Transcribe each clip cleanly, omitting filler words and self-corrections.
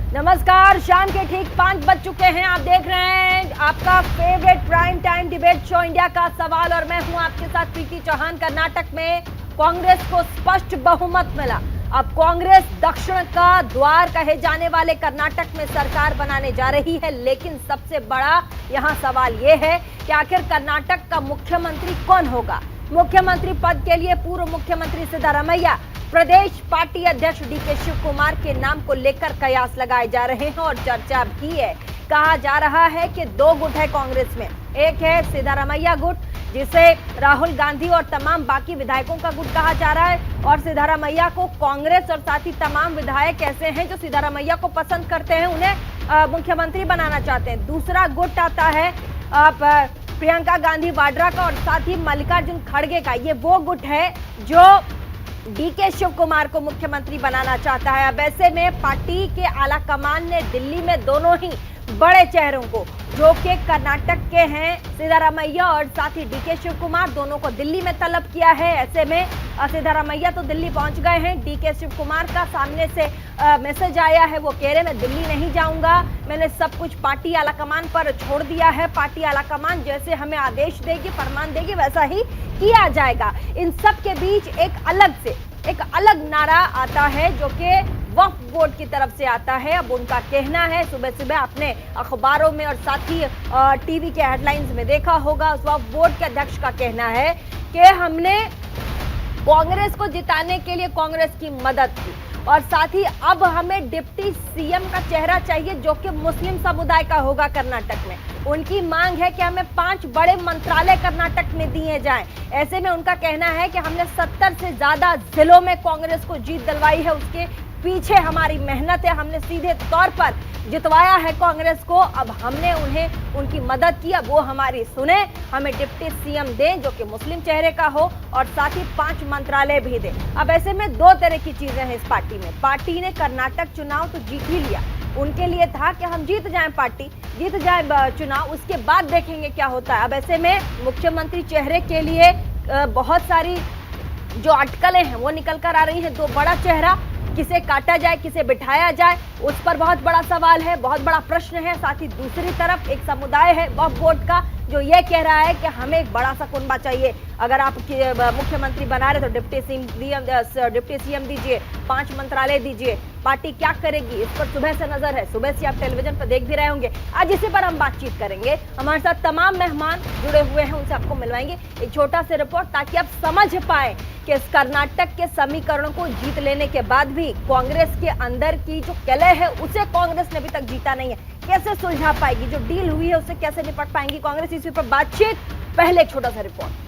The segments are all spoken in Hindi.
नमस्कार, शाम के ठीक 5 बज चुके हैं। आप देख रहे हैं आपका favourite prime time debate show India का सवाल और मैं हूं आपके साथ प्रीति चौहान। कर्नाटक में कांग्रेस को स्पष्ट बहुमत मिला। अब कांग्रेस दक्षिण का द्वार कहे जाने वाले कर्नाटक में सरकार बनाने जा रही है, लेकिन सबसे बड़ा यहां सवाल यह है कि आखिर कर्नाटक का मुख्यमंत्री कौन होगा। मुख्यमंत्री पद के लिए पूर्व मुख्यमंत्री सिद्धारमैया, प्रदेश पार्टी अध्यक्ष डीके शिव कुमार के नाम को लेकर कयास लगाए जा रहे हैं और चर्चा भी है। कहा जा रहा है कि 2 गुट है कांग्रेस में। एक है सिद्धारमैया गुट, जिसे राहुल गांधी और तमाम बाकी विधायकों का गुट कहा जा रहा है, और सिद्धारमैया को कांग्रेस और साथ ही तमाम विधायक ऐसे हैं जो सिद्धारमैया को पसंद करते हैं, उन्हें मुख्यमंत्री बनाना चाहते हैं। दूसरा गुट आता है प्रियंका गांधी वाड्रा का और साथ ही मल्लिकार्जुन खड़गे का। ये वो गुट है जो डीके शिव कुमार को मुख्यमंत्री बनाना चाहता है। अब ऐसे में पार्टी के आला कमान ने दिल्ली में दोनों ही बड़े चेहरों को, जो कि कर्नाटक के हैं सिद्धारमैया और साथ ही डीके शिव कुमार, दोनों को दिल्ली में तलब किया है। ऐसे में सिद्धारमैया तो दिल्ली पहुंच गए हैं। डीके शिव कुमार का सामने से मैसेज आया है, वो कह रहे मैं दिल्ली नहीं जाऊंगा, मैंने सब कुछ पार्टी आला कमान पर छोड़ दिया है। पार्टी आला कमान जैसे हमें आदेश देगी, फरमान देगी, वैसा ही किया जाएगा। इन सब के बीच एक अलग नारा आता है जो कि वक्फ बोर्ड की तरफ से आता है। अब उनका कहना है, सुबह सुबह आपने अखबारों में और साथ ही टीवी के हेडलाइंस में देखा होगा, उस वक्फ बोर्ड के अध्यक्ष का कहना है कि हमने कांग्रेस को जिताने के लिए कांग्रेस की मदद की और साथ ही अब हमें डिप्टी सीएम का चेहरा चाहिए जो कि मुस्लिम समुदाय का होगा कर्नाटक में। उनकी मांग है कि हमें 5 बड़े मंत्रालय कर्नाटक में दिए जाएं। ऐसे में उनका कहना है कि हमने 70 से ज्यादा जिलों में कांग्रेस को जीत दिलवाई है, उसके पीछे हमारी मेहनत है, हमने सीधे तौर पर जितवाया है कांग्रेस को। अब हमने उन्हें उनकी मदद की, अब वो हमारी सुने, हमें डिप्टी सीएम दें जो कि मुस्लिम चेहरे का हो और साथ ही 5 मंत्रालय भी दें। अब ऐसे में 2 तरह की चीजें हैं इस पार्टी में। पार्टी ने कर्नाटक चुनाव तो जीत ही लिया, उनके लिए था कि हम जीत जाएं, पार्टी जीत जाए चुनाव, उसके बाद देखेंगे क्या होता है। अब ऐसे में मुख्यमंत्री चेहरे के लिए बहुत सारी जो अटकलें हैं वो निकल कर आ रही हैं। 2 बड़ा चेहरा, किसे काटा जाए किसे बिठाया जाए, उस पर बहुत बड़ा सवाल है, बहुत बड़ा प्रश्न है। साथ ही दूसरी तरफ एक समुदाय है वक्फ बोर्ड का जो ये कह रहा है कि हमें एक बड़ा सा कुनबा चाहिए। अगर आप मुख्यमंत्री बना रहे तो डिप्टी सीएम दीजिए, 5 मंत्रालय दीजिए। पार्टी क्या करेगी इस पर सुबह से नजर है, सुबह से आप टेलीविजन पर देख भी रहे होंगे। आज इसी पर हम बातचीत करेंगे। हमारे साथ तमाम मेहमान जुड़े हुए हैं, उनसे आपको मिलवाएंगे एक छोटा सा रिपोर्ट ताकि आप समझ पाए कि इस कर्नाटक के समीकरणों को जीत लेने के बाद भी कांग्रेस के अंदर की जो कलह है उसे कांग्रेस ने अभी तक जीता नहीं है, कैसे सुलझा पाएगी, जो डील हुई है उससे कैसे निपट पाएंगी कांग्रेस, इसी पर बातचीत। पहले एक छोटा सा रिपोर्ट।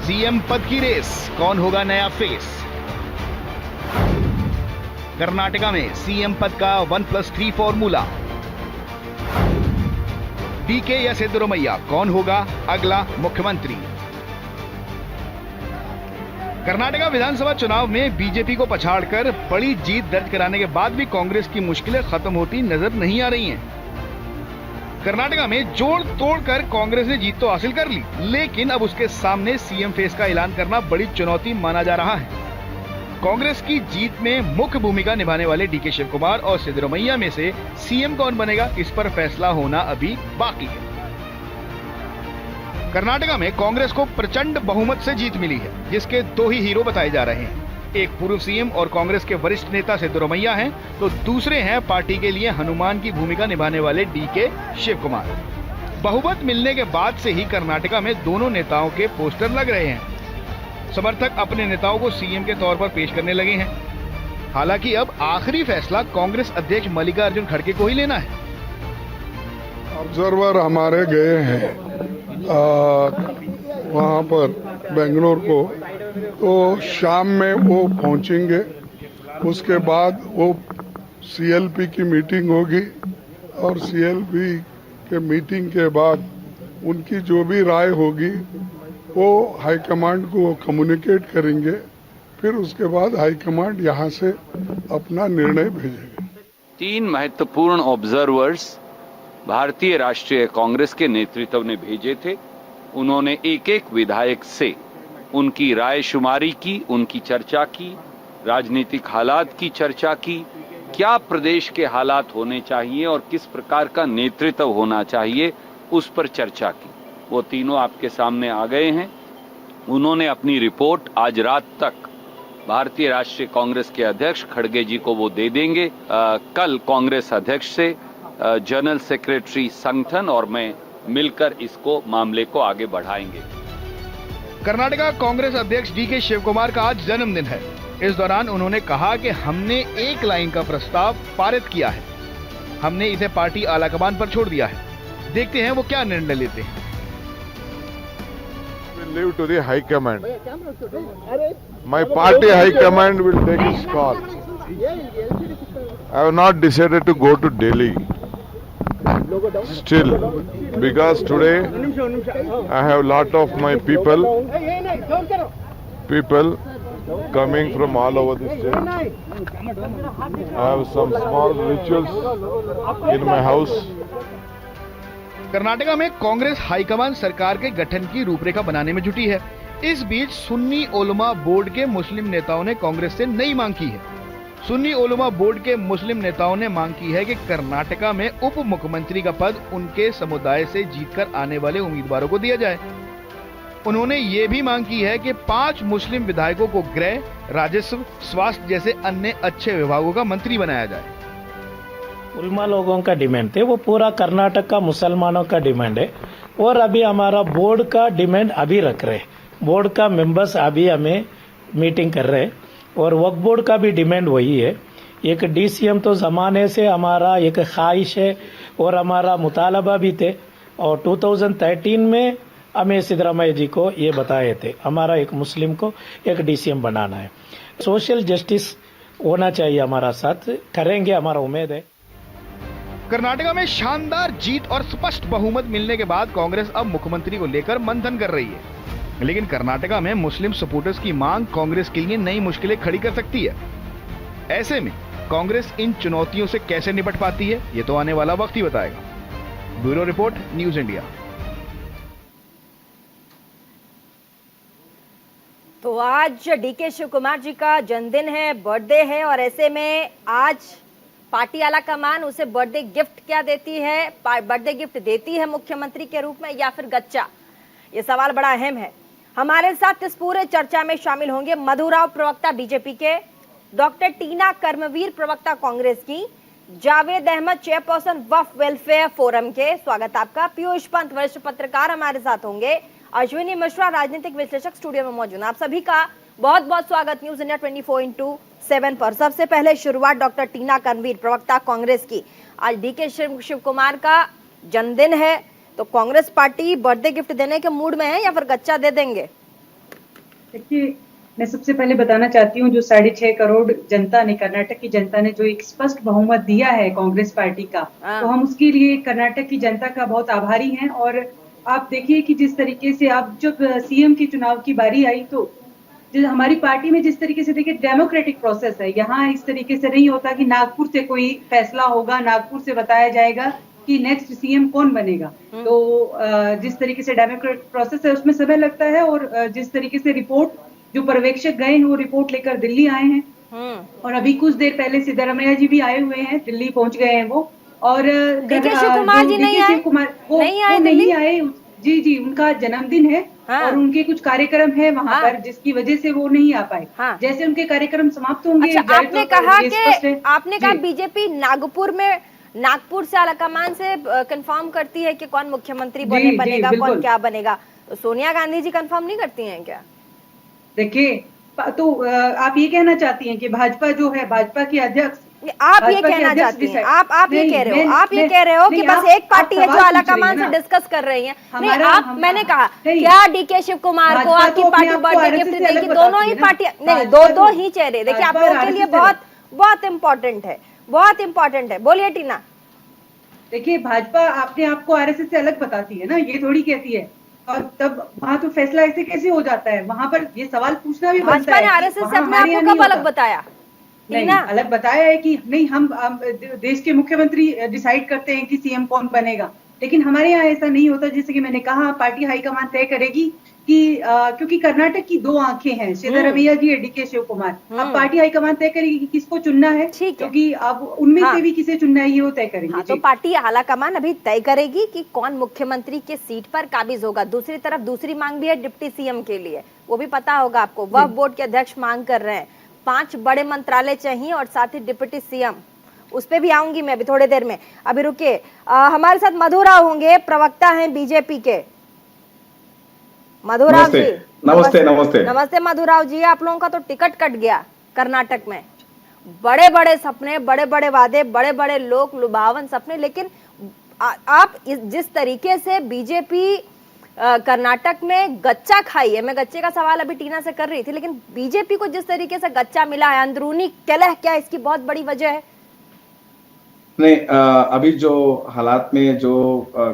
सीएम पद की रेस, कौन होगा नया फेस। कर्नाटका में सीएम पद का 1+3 फॉर्मूला। डीके या सिद्धारमैया, कौन होगा अगला मुख्यमंत्री। कर्नाटका विधानसभा चुनाव में बीजेपी को पछाड़कर बड़ी जीत दर्ज कराने के बाद भी कांग्रेस की मुश्किलें खत्म होती नजर नहीं आ रही हैं। कर्नाटका में जोड़ तोड़ कर कांग्रेस ने जीत तो हासिल कर ली, लेकिन अब उसके सामने सीएम फेस का ऐलान करना बड़ी चुनौती माना जा रहा है। कांग्रेस की जीत में मुख्य भूमिका निभाने वाले डीके शिव कुमार और सिद्धारमैया में से सीएम कौन बनेगा, इस पर फैसला होना अभी बाकी है। कर्नाटका में कांग्रेस को प्रचंड बहुमत से जीत मिली है, जिसके 2 ही हीरो बताए जा रहे हैं। एक पूर्व सीएम और कांग्रेस के वरिष्ठ नेता सिद्धारमैया हैं, तो दूसरे हैं पार्टी के लिए हनुमान की भूमिका निभाने वाले डीके शिव कुमार। बहुमत मिलने के बाद से ही कर्नाटका में दोनों नेताओं के पोस्टर लग रहे हैं। समर्थक अपने नेताओं को सीएम के तौर पर पेश करने लगे हैं। हालांकि अब आखिरी फैसला कांग्रेस अध्यक्ष मल्लिकार्जुन खड़गे को ही लेना है। ऑब्जर्वर हमारे गए हैं वहाँ पर बेंगलोर को, तो शाम में वो पहुंचेंगे उसके बाद वो सीएलपी की मीटिंग होगी और सीएलपी के मीटिंग के बाद उनकी जो भी राय होगी वो हाईकमांड को वो कम्युनिकेट करेंगे। फिर उसके बाद हाईकमांड यहाँ से अपना निर्णय भेजेगी। 3 महत्वपूर्ण ऑब्जर्वर्स भारतीय राष्ट्रीय कांग्रेस के नेतृत्व ने भेजे थे। उन्होंने एक एक विधायक से उनकी राय शुमारी की, उनकी चर्चा की, राजनीतिक हालात की चर्चा की, क्या प्रदेश के हालात होने चाहिए और किस प्रकार का नेतृत्व होना चाहिए, उस पर चर्चा की। वो तीनों आपके सामने आ गए हैं। उन्होंने अपनी रिपोर्ट आज रात तक भारतीय राष्ट्रीय कांग्रेस के अध्यक्ष खड़गे जी को वो दे देंगे। कल कांग्रेस अध्यक्ष से जनरल सेक्रेटरी संगठन और मैं मिलकर इसको मामले को आगे बढ़ाएंगे। कर्नाटका कांग्रेस अध्यक्ष डीके शिवकुमार का आज जन्मदिन है। इस दौरान उन्होंने कहा कि हमने एक लाइन का प्रस्ताव पारित किया है, हमने इसे पार्टी आलाकमान पर छोड़ दिया है। देखते हैं वो क्या निर्णय लेते हैं। Leave to the high command. My party high command will take its call. I have not decided to go to Delhi still, because today I have lot of my people coming from all over the state. I have some small rituals in my house. Karnataka में कांग्रेस हाईकमान सरकार के गठन की रूपरेखा बनाने में जुटी है। इस बीच सुन्नी उलमा बोर्ड के मुस्लिम नेताओं ने कांग्रेस से नई मांग की है। सुन्नी उलमा बोर्ड के मुस्लिम नेताओं ने मांग की है कि कर्नाटका में उप मुख्यमंत्री का पद उनके समुदाय से जीतकर आने वाले उम्मीदवारों को दिया जाए। उन्होंने ये भी मांग की है कि 5 मुस्लिम विधायकों को गृह, राजस्व, स्वास्थ्य जैसे अन्य अच्छे विभागों का मंत्री बनाया जाए। उलमा लोगों का डिमांड थे, वो पूरा कर्नाटक का मुसलमानों का डिमांड है। और अभी हमारा बोर्ड का डिमांड अभी रख रहे, बोर्ड का मेंबर्स अभी हमें मीटिंग कर रहे हैं और वक्फ बोर्ड का भी डिमांड वही है। एक डीसीएम तो जमाने से हमारा एक ख्वाहिश है और हमारा मुतालबा भी थे, और 2013 में हमें सिद्धरामैया जी को ये बताए थे हमारा एक मुस्लिम को एक डीसीएम बनाना है। सोशल जस्टिस होना चाहिए, हमारा साथ करेंगे, हमारा उम्मीद है। कर्नाटका में शानदार जीत और स्पष्ट बहुमत मिलने के बाद कांग्रेस अब मुख्यमंत्री को लेकर मंथन कर रही है। लेकिन कर्नाटका में मुस्लिम सपोर्टर्स की मांग कांग्रेस के लिए नई मुश्किलें खड़ी कर सकती है। ऐसे में कांग्रेस इन चुनौतियों से कैसे निपट पाती है, ये तो आने वाला वक्त ही बताएगा। Bureau report, news India. तो आज डीके शिवकुमार जी का जन्मदिन है, बर्थडे है, और ऐसे में आज पार्टी आलाकमान उसे बर्थडे गिफ्ट क्या देती है, बर्थडे गिफ्ट देती है मुख्यमंत्री के रूप में या फिर गच्चा, ये सवाल बड़ा अहम है। हमारे साथ इस पूरे चर्चा में शामिल होंगे मधुराव प्रवक्ता बीजेपी के, डॉक्टर टीना कर्मवीर प्रवक्ता कांग्रेस की, जावेद अहमद चेयरपर्सन वक्फ वेलफेयर फोरम के, स्वागत आपका, पीयूष पंत वरिष्ठ पत्रकार हमारे साथ होंगे, अश्विनी मिश्रा राजनीतिक विश्लेषक स्टूडियो में मौजूद। आप सभी का बहुत बहुत स्वागत न्यूज इंडिया 24/7 पर। सबसे पहले शुरुआत डॉक्टर टीना कर्मवीर प्रवक्ता कांग्रेस की। आज डीके शिवकुमार का जन्मदिन है, तो कांग्रेस पार्टी बर्थडे गिफ्ट देने के मूड में है या फिर गच्चा दे देंगे? देखिए, मैं सबसे पहले बताना चाहती हूँ, जो 6.5 करोड़ जनता ने, कर्नाटक की जनता ने जो एक स्पष्ट बहुमत दिया है कांग्रेस पार्टी का, तो हम उसके लिए कर्नाटक की जनता का बहुत आभारी हैं। और आप देखिए कि जिस तरीके से आप जब सीएम के चुनाव की बारी आई, तो हमारी पार्टी में जिस तरीके से, देखिए, डेमोक्रेटिक प्रोसेस है। यहाँ इस तरीके से नहीं होता कि नागपुर से कोई फैसला होगा, नागपुर से बताया जाएगा कि नेक्स्ट सीएम कौन बनेगा। तो जिस तरीके से डेमोक्रेटिक प्रोसेस है उसमें समय लगता है, और जिस तरीके से रिपोर्ट, जो पर्यवेक्षक गए हैं वो रिपोर्ट लेकर दिल्ली आए हैं, और अभी कुछ देर पहले सिद्धरामैया जी भी आए हुए हैं, दिल्ली पहुंच गए हैं वो। और डीके शिवकुमार जी नहीं आए। जी, उनका जन्मदिन है और उनके कुछ कार्यक्रम है वहाँ पर, जिसकी वजह से वो नहीं आ पाए। जैसे उनके कार्यक्रम समाप्त होंगे। अच्छा, आपने कहा बीजेपी नागपुर से आलाकमान से कंफर्म करती है कि कौन मुख्यमंत्री बनेगा, कौन क्या बनेगा। तो सोनिया गांधी जी कंफर्म नहीं करती हैं क्या? देखिए, तो आप ये कहना चाहती हैं कि भाजपा जो है, भाजपा के अध्यक्ष आप ये भाजपा के कहना अध्यक्ष चाहती हैं, decide- आप ये नहीं, कह रहे हो, मैं- आप ये मैं- कह रहे हो कि नहीं, बस आप- एक पार्टी आप है जो सवाल आला पूछ रही कमान है से ना। डिस्कस कर रही है। नहीं, हमारा- आप हम- मैंने कहा नहीं। क्या डीके शिव कुमार को भाजपा आपकी तो अपने पार्टी आप को बर्थडे RSS गिफ्ट से अलग देगी, बताती दोनों ही है ना। पार्टियां नहीं, भाजपा दो तो- ही चेहरे। देखिए आप भाजपा लोगों के RSS लिए से बहुत बहुत इंपॉर्टेंट है, बहुत इंपॉर्टेंट है। बोलिए टीना। देखिए भाजपा अपने आप को आरएसएस से अलग बताती है ना, ये थोड़ी कहती है। और तब वहां तो फैसला ऐसे कैसे हो जाता है, वहां पर ये सवाल पूछना भी बनता भाजपा है ने कि आरएसएस से वहाँ अपने हमारे आप यहाँ को कब नहीं अलग होता। बताया? नहीं, टीना, अलग बताया है कि नहीं, हम देश के मुख्यमंत्री डिसाइड करते हैं कि सीएम कौन बनेगा, लेकिन हमारे यहाँ ऐसा नहीं होता। जैसे कि मैंने कहा, पार्टी हाईकमान तय करेगी कि क्योंकि कर्नाटक की दो आंखें हैं, सिद्धरमैया जी और डीके शिव कुमार। अब पार्टी हाईकमान तय करेगी कि किसको चुनना है, ठीक है। क्योंकि अब उनमें हाँ। से भी किसे चुनना है ये वो तय करेंगे। हाँ, तो जी। पार्टी आला कमान अभी तय करेगी कि कौन मुख्यमंत्री के सीट पर काबिज होगा। दूसरी तरफ दूसरी मांग भी है डिप्टी सीएम के लिए, वो भी पता होगा आपको। वक्फ बोर्ड के अध्यक्ष मांग कर रहे हैं 5 बड़े मंत्रालय चाहिए और साथ ही डिप्टी सीएम। उस पे भी आऊंगी मैं अभी थोड़ी देर में। अभी रुकिए, हमारे साथ मधु राव होंगे, प्रवक्ता हैं बीजेपी के। मधु राव जी, नमस्ते। नमस्ते नमस्ते मधु राव जी। आप लोगों का तो टिकट कट गया कर्नाटक में। बड़े बड़े सपने, बड़े बड़े वादे, बड़े बड़े लोक लुभावन सपने, लेकिन आप जिस तरीके से बीजेपी कर्नाटक में गच्चा खाई है, मैं गच्चे का सवाल अभी टीना से कर रही थी, लेकिन बीजेपी को जिस तरीके से गच्चा मिला है, अंदरूनी कलह क्या इसकी बहुत बड़ी वजह है? नहीं, अभी जो हालात में जो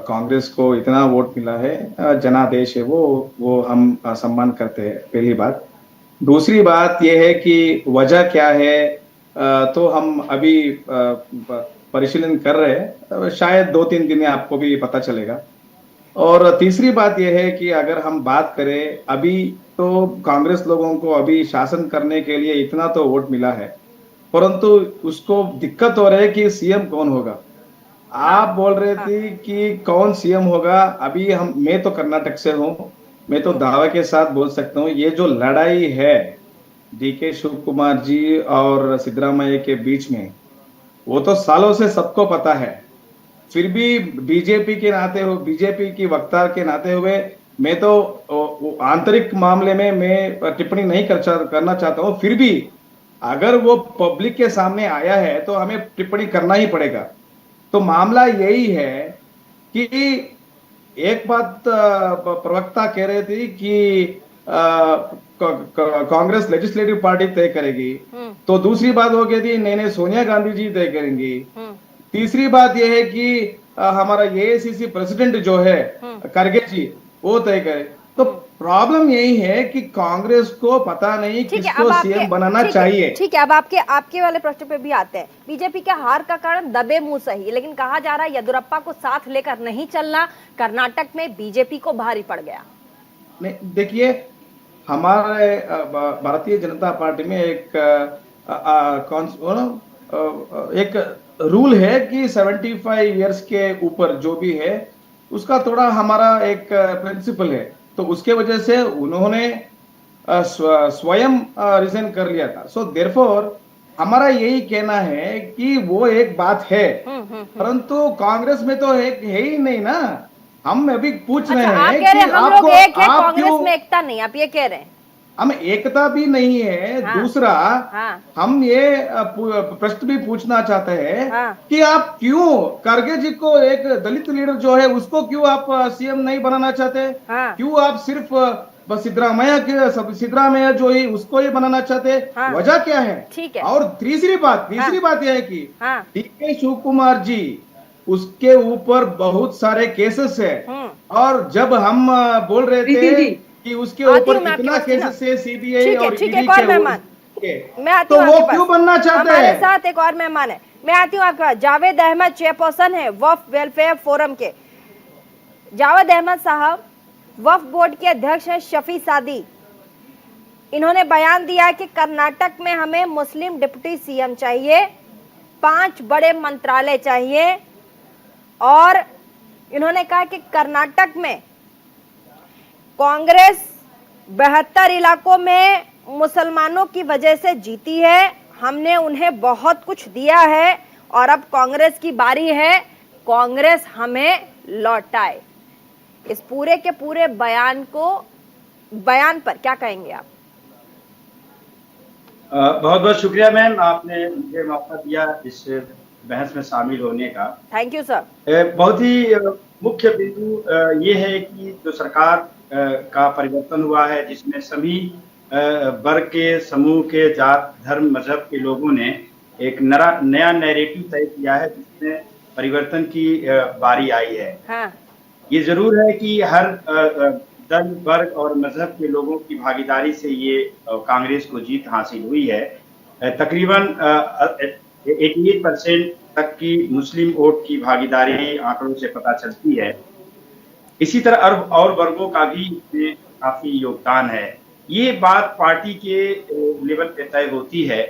कांग्रेस को इतना वोट मिला है, जनादेश है, वो हम सम्मान करते हैं, पहली बात। दूसरी बात यह है कि वजह क्या है, तो हम अभी परिशीलन कर रहे हैं, शायद 2-3 दिन में आपको भी पता चलेगा। और तीसरी बात यह है कि अगर हम बात करें, अभी तो कांग्रेस लोगों को अभी शासन करने के लिए इतना तो वोट मिला है, परंतु उसको दिक्कत हो रही है कि सीएम कौन होगा। आप बोल रहे थे कि कौन सीएम होगा। अभी मैं तो कर्नाटक से हूं, मैं तो दावे के साथ बोल सकता हूं, ये जो लड़ाई है डीके शिव कुमार जी और सिद्धरामैया के बीच में, वो तो सालों से सबको पता है। फिर भी बीजेपी के नाते हो, बीजेपी की वक्ता के नाते हुए मैं तो आंतरिक मामले में मैं टिप्पणी नहीं करना चाहता हूं। फिर भी अगर वो पब्लिक के सामने आया है तो हमें टिप्पणी करना ही पड़ेगा। तो मामला यही है कि एक बात प्रवक्ता कह रहे थे कि कांग्रेस लेजिस्लेटिव पार्टी तय करेगी, तो दूसरी बात हो गई थी नहीं सोनिया गांधी जी तय करेंगी। तीसरी बात यह है कि हमारा एआईसीसी प्रेसिडेंट जो है खड़गे जी, वो तय करे। तो प्रॉब्लम यही है कि कांग्रेस को पता नहीं किसको सीएम बनाना चाहिए। ठीक है, अब आपके वाले प्रश्न पे भी आते हैं। बीजेपी के हार का कारण दबे मुंह सही, लेकिन कहा जा रहा है येदियुरप्पा को साथ लेकर नहीं चलना कर्नाटक में बीजेपी को भारी पड़ गया। नहीं, देखिए, हमारे भारतीय जनता पार्टी में एक रूल है कि 75 इयर्स के ऊपर जो भी है उसका थोड़ा हमारा एक प्रिंसिपल है, तो उसके वजह से उन्होंने स्वयं रिजाइन कर लिया था। सो देयरफॉर हमारा यही कहना है कि वो एक बात है, परंतु कांग्रेस में तो है ही नहीं ना। हम अभी पूछ रहे हैं कि हम लोग एक है, कांग्रेस में एकता नहीं, आप ये कह रहे हैं? हम एकता भी नहीं है। हाँ, दूसरा, हाँ, हम ये प्रश्न भी पूछना चाहते हैं, हाँ, कि आप क्यों खड़गे जी को, एक दलित लीडर जो है, उसको क्यों आप सीएम नहीं बनाना चाहते? हाँ, क्यों आप सिर्फ सिद्धरामैया जो है उसको ही बनाना चाहते? हाँ, वजह क्या है? ठीक है। और तीसरी बात यह है कि हाँ, डीके शिव कुमार जी, उसके ऊपर बहुत सारे केसेस है, और जब हम बोल रहे थे कि उसके ऊपर कितना केसेस है सीबीआई और ईडी के, तो वो क्यों बनना चाहते हैं? हमारे साथ एक और मेहमान है, मैं आती हूँ आपका। जावेद अहमद चेयरपर्सन है वक्फ वेलफेयर फोरम के। जावेद अहमद साहब वक्फ बोर्ड के अध्यक्ष हैं शफी सादी। इन्होंने बयान दिया कि कर्नाटक में हमें मुस्लिम डिप्टी सीएम चाहिए, 5 बड़े मंत्रालय चाहिए, और इन्होंने कहा कि कर्नाटक में कांग्रेस 72 इलाकों में मुसलमानों की वजह से जीती है, हमने उन्हें बहुत कुछ दिया है और अब कांग्रेस की बारी है, कांग्रेस हमें लौटाए। इस पूरे के पूरे बयान पर क्या कहेंगे आप? बहुत बहुत शुक्रिया मैम, आपने मुझे मौका दिया इस बहस में शामिल होने का। Thank you sir. बहुत ही मुख्य बिंदु ये है कि जो सरकार का परिवर्तन हुआ है, जिसमें सभी वर्ग के, समूह के, जात, धर्म, मजहब के लोगों ने एक नया नैरेटिव तय किया है, जिसमें परिवर्तन की बारी आई है। हाँ। ये जरूर है कि हर दल, वर्ग और मजहब के लोगों की भागीदारी से ये कांग्रेस को जीत हासिल हुई है। तकरीबन 88% तक की मुस्लिम वोट की भागीदारी आंकड़ों से पता चलती है। इसी तरह और वर्गों का भी इसमें काफी योगदान है। ये बात पार्टी के लेवल पे तय होती है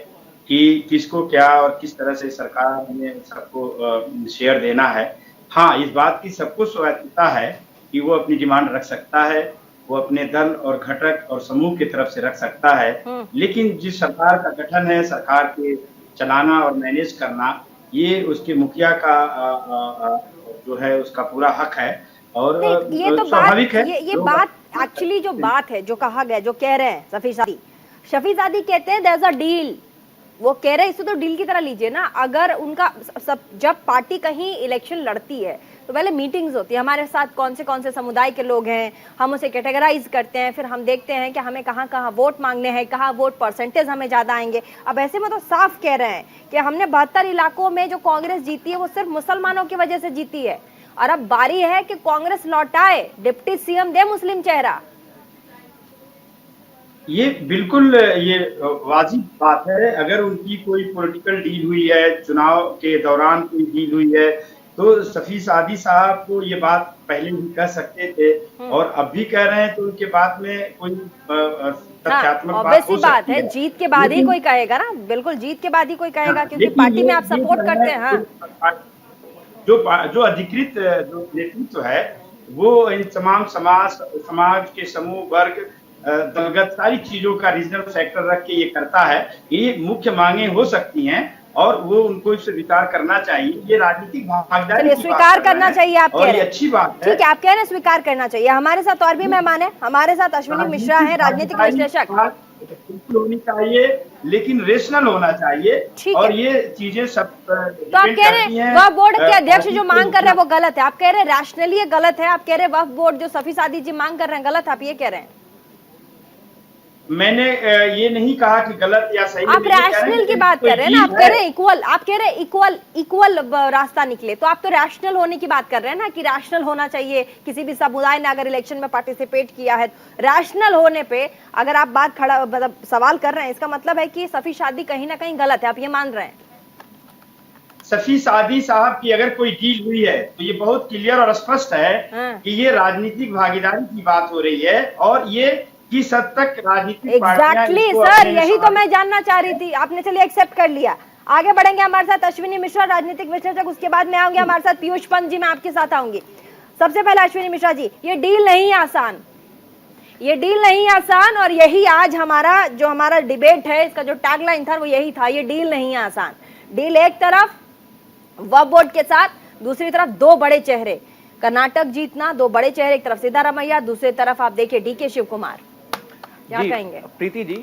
कि किसको क्या और किस तरह से सरकार में सबको शेयर देना है। हाँ, इस बात की सबको स्वायत्तता है कि वो अपनी डिमांड रख सकता है, वो अपने दल और घटक और समूह की तरफ से रख सकता है, लेकिन जिस सरकार का गठन है, सरकार के चलाना और मैनेज करना, ये उसके मुखिया का जो है उसका पूरा हक है। और ये तो स्वाभाविक है, ये बात एक्चुअली जो बात है, जो कहा गया, जो कह रहे हैं शफीजादी कहते हैं देयर इज अ डील। वो कह रहे हैं इसे तो डील की तरह लीजिए ना। अगर उनका जब पार्टी कहीं इलेक्शन लड़ती है तो पहले मीटिंग्स होती है, हमारे साथ कौन से समुदाय के लोग हैं, हम उसे कैटेगराइज करते हैं, फिर हम देखते हैं कि हमें कहाँ कहाँ वोट मांगने हैं, कहाँ वोट परसेंटेज हमें ज्यादा आएंगे। अब ऐसे में तो साफ कह रहे हैं कि हमने 72 इलाकों में जो कांग्रेस जीती है वो सिर्फ मुसलमानों की वजह से जीती है, और अब बारी है कि कांग्रेस लौटाए, डिप्टी सीएम दे मुस्लिम चेहरा। ये बिल्कुल ये वाजिब बात है। अगर उनकी कोई पॉलिटिकल डील हुई है, चुनाव के दौरान कोई डील हुई है, तो शफीजादी साहब को ये बात पहले भी कह सकते थे और अब भी कह रहे हैं, तो उनके बात में कोई तथ्यात्मक बात हो सकती है। जीत के बाद ही कोई कहेगा ना, बिल्कुल जीत के बाद ही कोई कहेगा, क्योंकि पार्टी में आप सपोर्ट करते हैं। हाँ। जो अधिकृत जो नेतृत्व है वो इन तमाम समाज के समूह, वर्ग, दलगत सारी चीजों का रीजनल फैक्टर रख के ये करता है। ये मुख्य मांगे हो सकती हैं और वो उनको इससे विचार करना चाहिए। ये राजनीतिक भागीदारी स्वीकार करना चाहिए, आप कह रहे हैं, अच्छी बात है। ठीक है, आप कह रहे हैं स्वीकार करना चाहिए। हमारे साथ और भी मेहमान है, हमारे साथ अश्विनी मिश्रा है, राजनीतिक विश्लेषक। होनी चाहिए, लेकिन रेशनल होना चाहिए, और ये चीजें सब तो आप कह रहे हैं वक्फ बोर्ड के अध्यक्ष जो मांग कर रहे हैं वो गलत है, आप कह रहे हैं रैशनली ये गलत है, आप कह रहे हैं वक्फ बोर्ड जो शफीजादी जी मांग कर रहे हैं गलत, आप ये कह रहे हैं? मैंने ये नहीं कहा कि गलत या सही, आप रैशनल की बात कर रहे हैं ना, आप कह रहे हैं इक्वल, आप कह रहे हैं इक्वल रास्ता निकले, तो आप तो रैशनल होने की बात कर रहे हैं ना, कि रैशनल होना चाहिए। किसी भी समुदाय ने अगर इलेक्शन में पार्टिसिपेट किया है, रैशनल होने पे अगर आप बात मतलब सवाल कर रहे हैं, इसका मतलब है कि शफीजादी कहीं ना कहीं गलत है, आप ये मान रहे हैं? शफीजादी साहब की अगर कोई डील हुई है तो ये बहुत क्लियर और स्पष्ट है कि ये राजनीतिक भागीदारी की बात हो रही है, और ये किस हद तक राजनीतिक एग्जैक्टली सर, यही तो मैं जानना चाह रही थी। आपने चलिए एक्सेप्ट कर लिया। आगे बढ़ेंगे, हमारे साथ अश्विनी मिश्रा राजनीतिक विश्लेषक, उसके बाद में आऊंगी हमारे साथ पीयूष पंत जी, मैं आपके साथ आऊंगी। सबसे पहले अश्विनी मिश्रा जी, ये डील नहीं आसान, ये डील नहीं आसान, और यही आज हमारा डिबेट है, इसका जो टैगलाइन था वो यही था, ये डील नहीं आसान। डील एक तरफ वक्फ बोर्ड के साथ, दूसरी तरफ दो बड़े चेहरे, कर्नाटक जीतना, दो बड़े चेहरे, एक तरफ सिद्धारमैया, दूसरी तरफ आप देखिए डीके शिव कुमार। क्या कहेंगे प्रीति जी?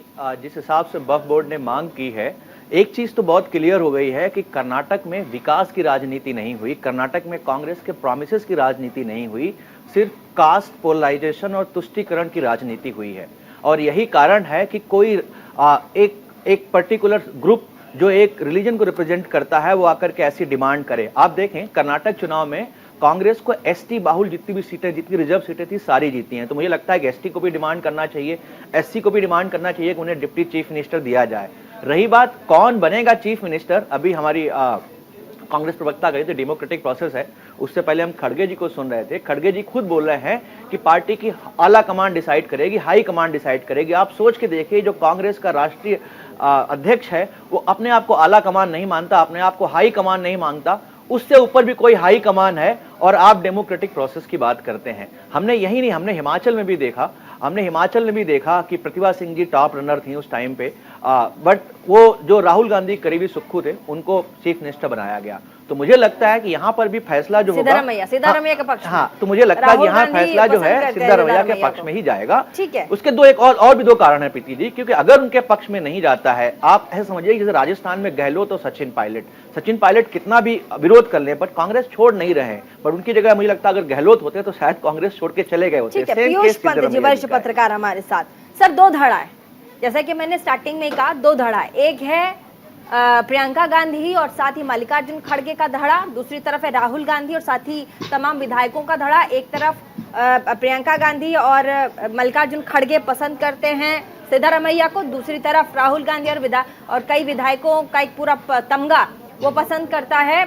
जिस हिसाब से वक्फ बोर्ड ने मांग की है, एक चीज तो बहुत क्लियर हो गई है कि कर्नाटक में विकास की राजनीति नहीं हुई, कर्नाटक में कांग्रेस के प्रॉमिसेस की राजनीति नहीं हुई, सिर्फ कास्ट पोलराइजेशन और तुष्टीकरण की राजनीति हुई है। और यही कारण है कि कोई एक पर्टिकुलर ग्रुप जो एक रिलीजन को रिप्रेजेंट करता है वो आकर के ऐसी डिमांड करे। आप देखें कर्नाटक चुनाव में कांग्रेस को एसटी बाहुल जितनी भी सीटें, जितनी रिजर्व सीटें थी, सारी जीती हैं। तो मुझे लगता है कि एसटी को भी डिमांड करना चाहिए, एससी को भी डिमांड करना चाहिए कि उन्हें डिप्टी चीफ मिनिस्टर दिया जाए। रही बात कौन बनेगा चीफ मिनिस्टर, अभी हमारी कांग्रेस प्रवक्ता गए थे, डेमोक्रेटिक प्रोसेस है, उससे पहले हम खड़गे जी को सुन रहे थे। खड़गे जी खुद बोल रहे हैं कि पार्टी की आला कमान डिसाइड करेगी, हाई कमान डिसाइड करेगी। आप सोच के देखिए, जो कांग्रेस का राष्ट्रीय अध्यक्ष है वो अपने आप को आला कमान नहीं मानता, अपने आप को हाई कमान नहीं मानता, उससे ऊपर भी कोई हाई कमान है, और आप डेमोक्रेटिक प्रोसेस की बात करते हैं। हमने यही नहीं, हमने हिमाचल में भी देखा कि प्रतिभा सिंह जी टॉप रनर थी उस टाइम पे, बट वो जो राहुल गांधी करीबी सुक्खू थे उनको चीफ मिनिस्टर बनाया गया। तो मुझे लगता है कि यहाँ पर भी फैसला जो होगा सिद्धारमैया के पक्ष में। हाँ, तो मुझे लगता है कि यहाँ फैसला जो है सिद्धारमैया के पक्ष में ही जाएगा। ठीक है। उसके दो एक और भी दो कारण है प्रीति जी, क्योंकि अगर उनके पक्ष में नहीं जाता है, आप ऐसे समझिए जैसे राजस्थान में गहलोत और सचिन पायलट कितना भी विरोध कर ले बट कांग्रेस छोड़ नहीं रहे, पर उनकी जगह मुझे लगता है अगर गहलोत होते तो शायद कांग्रेस छोड़ के चले गए होते। पीयूष पंत जी वरिष्ठ पत्रकार हमारे साथ। सर, दो धड़ा है, जैसा कि मैंने स्टार्टिंग में कहा, दो धड़ा है। एक है प्रियंका गांधी और साथ ही मल्लिकार्जुन खड़गे का धड़ा, दूसरी तरफ है राहुल गांधी और साथ ही तमाम विधायकों का धड़ा। एक तरफ प्रियंका गांधी और मल्लिकार्जुन खड़गे पसंद करते हैं सिद्धारमैया को, दूसरी तरफ राहुल गांधी और कई विधायकों का एक पूरा तमगा वो पसंद करता है,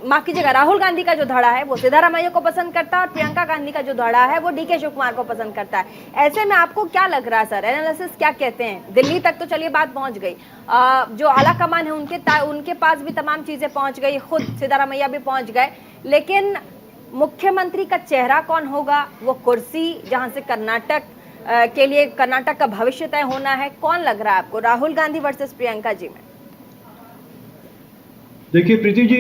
माफ कीजिएगा, राहुल गांधी का जो धड़ा है वो सिद्धारमैया को पसंद करता है और प्रियंका गांधी का जो धड़ा है वो डीके शिव कुमार को पसंद करता है। ऐसे में आपको क्या लग रहा है सर, एनालिसिस क्या कहते हैं? दिल्ली तक तो चलिए बात पहुंच गई, जो आला कमान है उनके पास भी तमाम चीजें पहुंच गई, खुद सिद्धारमैया भी पहुंच गए, लेकिन मुख्यमंत्री का चेहरा कौन होगा, वो कुर्सी जहां से कर्नाटक के लिए कर्नाटक का भविष्य तय होना है, कौन लग रहा है आपको, राहुल गांधी वर्सेस प्रियंका जी में? देखिए प्रीति जी,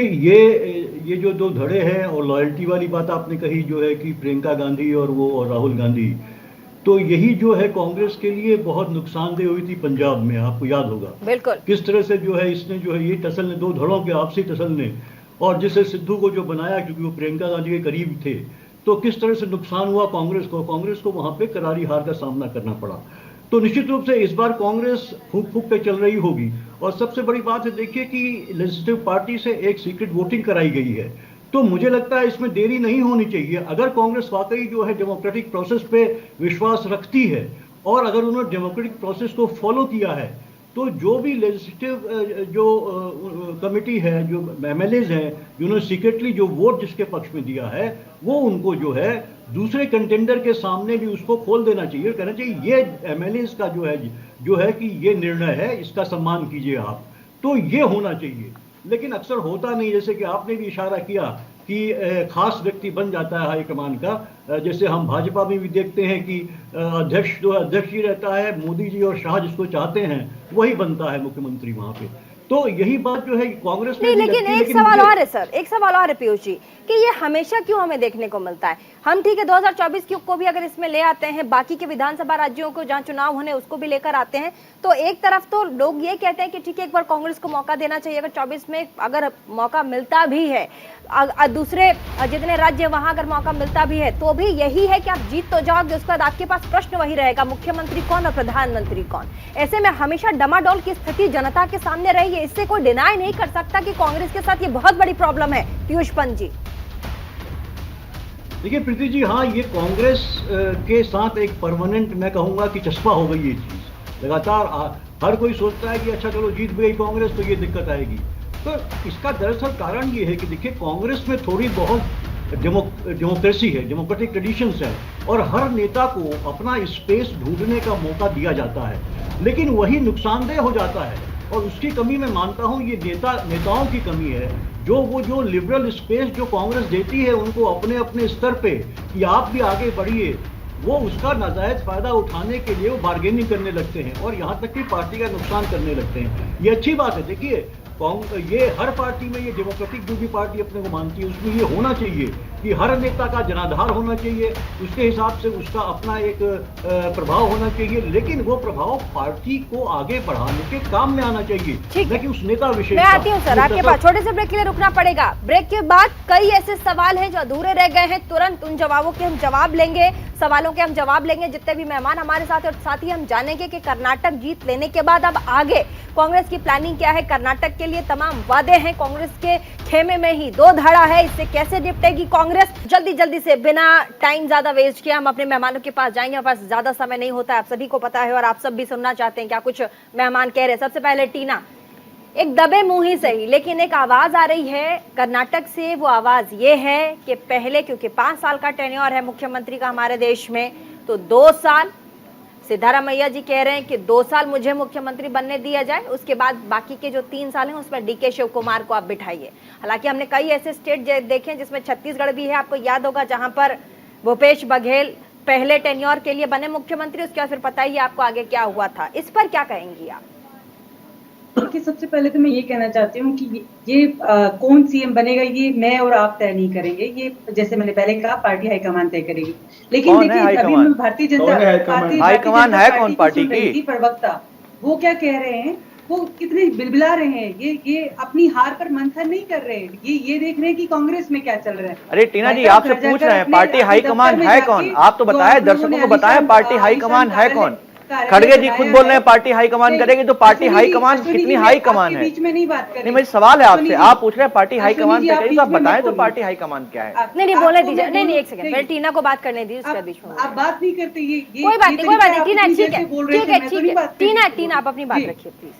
ये जो दो धड़े हैं और लॉयल्टी वाली बात आपने कही जो है कि प्रियंका गांधी और राहुल गांधी, तो यही जो है कांग्रेस के लिए बहुत नुकसानदेह हुई थी पंजाब में, आपको याद होगा बिल्कुल किस तरह से जो है इसने जो है ये टसल ने, दो धड़ों के आपसी टसल ने, और जिसे सिद्धू को जो बनाया क्योंकि वो प्रियंका गांधी के करीब थे, तो किस तरह से नुकसान हुआ कांग्रेस को वहां पे करारी हार का सामना करना पड़ा। तो निश्चित रूप से इस बार कांग्रेस फूक पे चल रही होगी। और सबसे बड़ी बात है, देखिए कि लेजिस्लेटिव पार्टी से एक सीक्रेट वोटिंग कराई गई है, तो मुझे लगता है इसमें देरी नहीं होनी चाहिए। अगर कांग्रेस वाकई जो है डेमोक्रेटिक प्रोसेस पे विश्वास रखती है और अगर उन्होंने डेमोक्रेटिक प्रोसेस को फॉलो किया है, तो जो भी लेजिस्लेटिव जो कमेटी है, जो एमएलएज हैं जिन्होंने सीक्रेटली जो वोट जिसके पक्ष में दिया है, वो उनको जो है दूसरे कंटेंडर के सामने भी उसको खोल देना चाहिए, कहना चाहिए ये एमएलएज का जो है कि ये निर्णय है, इसका सम्मान कीजिए आप, तो ये होना चाहिए। लेकिन अक्सर होता नहीं, जैसे कि आपने भी इशारा किया कि खास व्यक्ति बन जाता है हाईकमान का, जैसे हम भाजपा में भी देखते हैं कि अध्यक्ष जो अध्यक्ष ही रहता है, मोदी जी और शाह जिसको चाहते हैं वही बनता है मुख्यमंत्री वहां पे। तो यही बात जो है कांग्रेस में नहीं, लेकिन एक सवाल और है सर, एक सवाल और है पीयूष जी, कि ये हमेशा क्यों हमें देखने को मिलता है? हम ठीक है 2024 को भी अगर इसमें ले आते हैं, बाकी के विधानसभा राज्यों को जहां चुनाव होने उसको भी लेकर आते हैं, तो एक तरफ तो लोग ये कहते हैं कि ठीक है एक बार कांग्रेस को मौका देना चाहिए, अगर 24 में अगर मौका मिलता भी है, दूसरे जितने राज्य वहां अगर मौका मिलता भी है, तो भी यही है कि आप जीत तो जाओगे, उसके बाद आपके पास प्रश्न वही रहेगा, मुख्यमंत्री कौन और प्रधानमंत्री कौन। ऐसे में हमेशा डमाडोल की स्थिति जनता के सामने रही है, इससे कोई डिनाई नहीं कर सकता कि कांग्रेस के साथ ये बहुत बड़ी प्रॉब्लम है। पीयूष पंत जी, देखिए प्रीति जी, हाँ, ये कांग्रेस के साथ एक परमानेंट, मैं कहूंगा कि चस्पा हो गई ये चीज। लगातार हर कोई सोचता है कि अच्छा चलो जीत गई कांग्रेस तो ये दिक्कत आएगी। तो इसका दरअसल कारण ये है कि देखिए कांग्रेस में थोड़ी बहुत डेमोक्रेसी है, डेमोक्रेटिक ट्रेडिशंस है, और हर नेता को अपना स्पेस ढूंढने का मौका दिया जाता है, लेकिन वही नुकसानदेह हो जाता है। और उसकी कमी मैं मानता हूं ये नेताओं की कमी है, जो लिबरल स्पेस जो कांग्रेस देती है उनको अपने अपने स्तर पे कि आप भी आगे बढ़िए, वो उसका नाजायज फायदा उठाने के लिए वो बार्गेनिंग करने लगते हैं और यहाँ तक कि पार्टी का नुकसान करने लगते हैं। ये अच्छी बात है। देखिए ये हर पार्टी में, ये डेमोक्रेटिक जो भी पार्टी अपने को मानती है उसमें ये होना चाहिए कि हर नेता का जनाधार होना चाहिए, उसके हिसाब से उसका अपना एक प्रभाव होना चाहिए, लेकिन वो प्रभाव पार्टी को आगे बढ़ाने के काम में आना चाहिए, न कि उस नेता विशेष। मैं आती हूँ सर आपके पास, छोटे से ब्रेक के लिए रुकना पड़ेगा। ब्रेक के बाद कई ऐसे सवाल हैं जो अधूरे रह गए हैं, तुरंत उन जवाबों के हम जवाब लेंगे, सवालों के हम जवाब लेंगे, जितने भी मेहमान हमारे साथ हैं, और साथ ही हम जानेंगे कि कर्नाटक जीत लेने के बाद अब आगे कांग्रेस की प्लानिंग क्या है। कर्नाटक के लिए तमाम वादे हैं, कांग्रेस के खेमे में ही दो धड़ा है, इससे कैसे निपटेगी कांग्रेस। जल्दी से बिना टाइम ज्यादा वेस्ट किए हम अपने मेहमानों के पास जाएंगे, हमारे पास ज्यादा समय नहीं होता है, आप सभी को पता है, और आप सब भी सुनना चाहते हैं क्या कुछ मेहमान कह रहे हैं। सबसे पहले टीना, एक दबे मुंह ही सही लेकिन एक आवाज आ रही है कर्नाटक से। वो आवाज ये है कि पहले, क्योंकि 5 साल का टेन्योर है मुख्यमंत्री का हमारे देश में, तो 2 साल सिद्धारमैया जी कह रहे हैं कि 2 साल मुझे मुख्यमंत्री बनने दिया जाए, उसके बाद बाकी के जो 3 साल हैं उसमें डीके शिव कुमार को आप बिठाइए। हालांकि हमने कई ऐसे स्टेट देखे जिसमें छत्तीसगढ़ भी है, आपको याद होगा, जहां पर भूपेश बघेल पहले टेन्योर के लिए बने मुख्यमंत्री, उसके बाद फिर पता ही आपको आगे क्या हुआ था, इस पर क्या कहेंगी आप? देखिए, सबसे पहले तो मैं ये कहना चाहती हूँ कि ये कौन सीएम बनेगा ये मैं और आप तय नहीं करेंगे, ये जैसे मैंने पहले कहा पार्टी हाईकमान तय करेगी। लेकिन देखिए, अभी भारतीय जनता हाईकमान है कौन पार्टी की? प्रवक्ता वो क्या कह रहे हैं, वो कितने बिलबिला रहे हैं, ये अपनी हार पर मंथन नहीं कर रहे, ये देख रहे हैं कि कांग्रेस में क्या चल रहा है। अरे टीना जी, आपसे पूछ रहे हैं पार्टी हाईकमान है कौन? आप तो बताएं, दर्शकों को बताएं पार्टी हाईकमान है कौन? खड़गे जी खुद बोल रहे हैं पार्टी हाईकमान करेगी, तो पार्टी हाईकमान कितनी हाईकमान है? बीच में नहीं बात करें। नहीं, मेरी सवाल है आपसे, आप पूछ रहे हैं पार्टी हाईकमान करेगी, तो आप बताएं तो पार्टी हाईकमान क्या है? नहीं बोले दीजिए, नहीं एक सेकंड, पहले टीना को बात करने दीजिए, उसके बीच में आप बात नहीं करते। ये कोई बात नहीं टीना, ठीक है टीना आप अपनी बात रखिए प्लीज।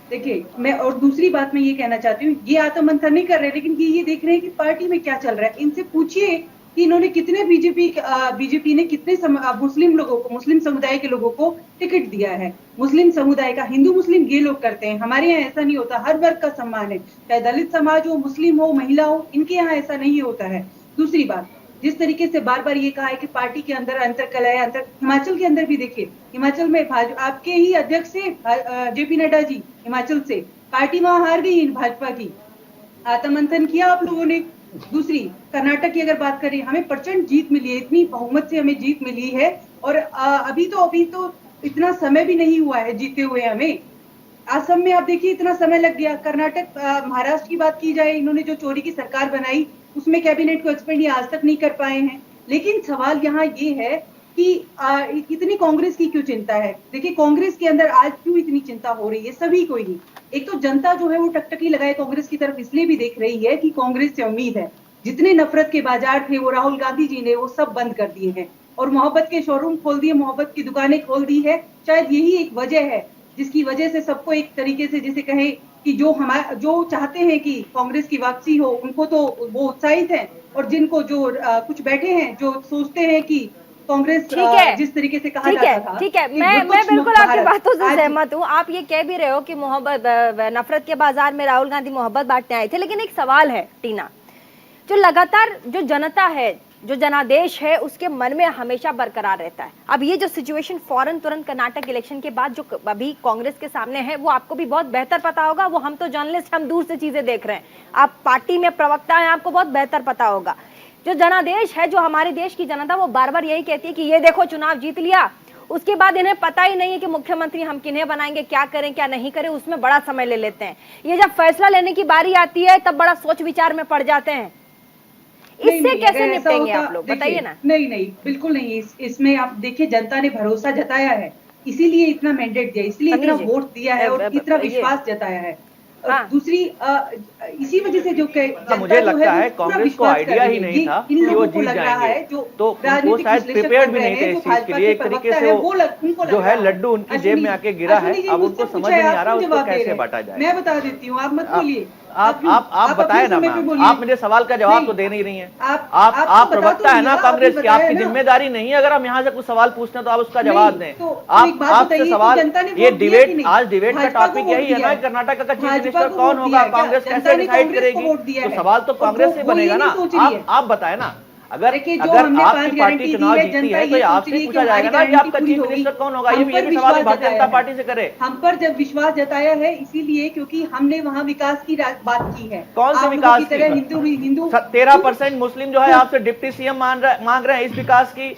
देखिए, मैं और दूसरी बात मैं ये कहना चाहती हूँ, ये आत्ममंथन नहीं कर रहे, लेकिन ये देख रहे हैं कि पार्टी में क्या चल रहा है। इनसे पूछिए कि इन्होंने कितने बीजेपी ने कितने मुस्लिम लोगों को, मुस्लिम समुदाय के लोगों को टिकट दिया है। मुस्लिम समुदाय का, हिंदू मुस्लिम ये लोग करते हैं, हमारे यहाँ ऐसा नहीं होता। हर वर्ग का सम्मान है, चाहे दलित समाज हो, मुस्लिम हो, महिला हो, इनके यहाँ ऐसा नहीं होता है। दूसरी बात, जिस तरीके से बार बार ये कहा है कि पार्टी के अंदर अंतरकलह है, हिमाचल के अंदर भी देखिए, हिमाचल में आपके ही अध्यक्ष से जेपी नड्डा जी हिमाचल से, पार्टी वहां हार गई भाजपा की। आत्ममंथन किया आप लोगों ने। दूसरी, कर्नाटक की अगर बात करें, हमें प्रचंड जीत मिली है, इतनी बहुमत से हमें जीत मिली है, और अभी तो इतना समय भी नहीं हुआ है जीते हुए हमें। असम में आप देखिए इतना समय लग गया। कर्नाटक, महाराष्ट्र की बात की जाए, इन्होंने जो चोरी की सरकार बनाई उसमें कैबिनेट को एक्सपेंड आज तक नहीं कर पाए हैं। लेकिन सवाल यहाँ ये है कि इतनी कांग्रेस की क्यों चिंता है? देखिए, कांग्रेस के अंदर आज क्यों इतनी चिंता हो रही है? सभी को ही। एक तो जनता जो है वो टकटकी लगाए कांग्रेस की तरफ इसलिए भी देख रही है कि कांग्रेस से उम्मीद है। जितने नफरत के बाजार थे वो राहुल गांधी जी ने वो सब बंद कर दिए हैं, और मोहब्बत के शोरूम खोल दिए, मोहब्बत की दुकानें खोल दी है। शायद यही एक वजह है जिसकी वजह से सबको एक तरीके से, जिसे कहे कि जो चाहते हैं कि कांग्रेस की वापसी हो, उनको तो वो उत्साहित हैं, और जिनको जो कुछ बैठे हैं जो सोचते हैं कि कांग्रेस जिस तरीके से कहा जाता था। ठीक है, मैं बिल्कुल आपकी बातों से सहमत हूँ। आप ये कह भी रहे हो कि मोहब्बत, नफरत के बाजार में राहुल गांधी मोहब्बत बांटने आए थे, लेकिन एक सवाल है टीना, जो लगातार जो जनता है, जो जनादेश है, उसके मन में हमेशा बरकरार रहता है। अब ये जो सिचुएशन फौरन तुरंत कर्नाटक इलेक्शन के बाद जो अभी कांग्रेस के सामने है, वो आपको भी बहुत बेहतर पता होगा। वो हम तो जर्नलिस्ट, हम दूर से चीजें देख रहे हैं, आप पार्टी में प्रवक्ता हैं, आपको बहुत बेहतर पता होगा। जो जनादेश है, जो हमारे देश की जनता, वो बार बार यही कहती है कि ये देखो चुनाव जीत लिया, उसके बाद इन्हें पता ही नहीं है कि मुख्यमंत्री हम किन्हें बनाएंगे, क्या करें क्या नहीं करें, उसमें बड़ा समय ले लेते हैं। ये जब फैसला लेने की बारी आती है तब बड़ा सोच विचार में पड़ जाते हैं। इससे कैसे निपटेंगे आप लोग, बताइए ना। नहीं, बिल्कुल नहीं। इसमें आप देखिए, जनता ने भरोसा जताया है, इसीलिए इतना मैंडेट दिया, इसलिए इतना वोट दिया है और इतना विश्वास जताया है। दूसरी, इसी वजह से जो मुझे लगता है कांग्रेस को आइडिया ही नहीं था कि वो जीत जाएंगे, तो वो शायद प्रिपेयर्ड भी नहीं थे इस चीज के लिए। एक तरीके से वो जो है लड्डू उनकी जेब में आके गिरा है, अब उनको समझ नहीं आ रहा उसको कैसे बांटा जाए। मैं बता देती हूँ, आप मत बोलिए। आप बताए ना मैम, आप मुझे सवाल का जवाब तो दे नहीं रही हैं। आप प्रवक्ता है ना कांग्रेस की, आपकी जिम्मेदारी नहीं है अगर हम यहाँ से कुछ सवाल पूछते हैं तो आप उसका जवाब दें। आपसे सवाल, ये डिबेट, आज डिबेट का टॉपिक यही है ना, कर्नाटक का चीफ मिनिस्टर कौन होगा, कांग्रेस कैसे डिसाइड करेगी, तो सवाल तो कांग्रेस से बनेगा ना। आप बताए ना, अगर आपकी पार्टी चुनाव जीतती है तो आपसे पूछा जाएगा ना कि आपका चीफ मिनिस्टर कौन होगा। ये भी सवाल भारतीय जनता पार्टी से करे। हम पर जब विश्वास जताया है इसीलिए क्योंकि हमने वहाँ विकास की बात की है। कौन से विकास की? हिंदू 13% मुस्लिम जो है आपसे डिप्टी सीएम मांग रहे हैं। इस विकास की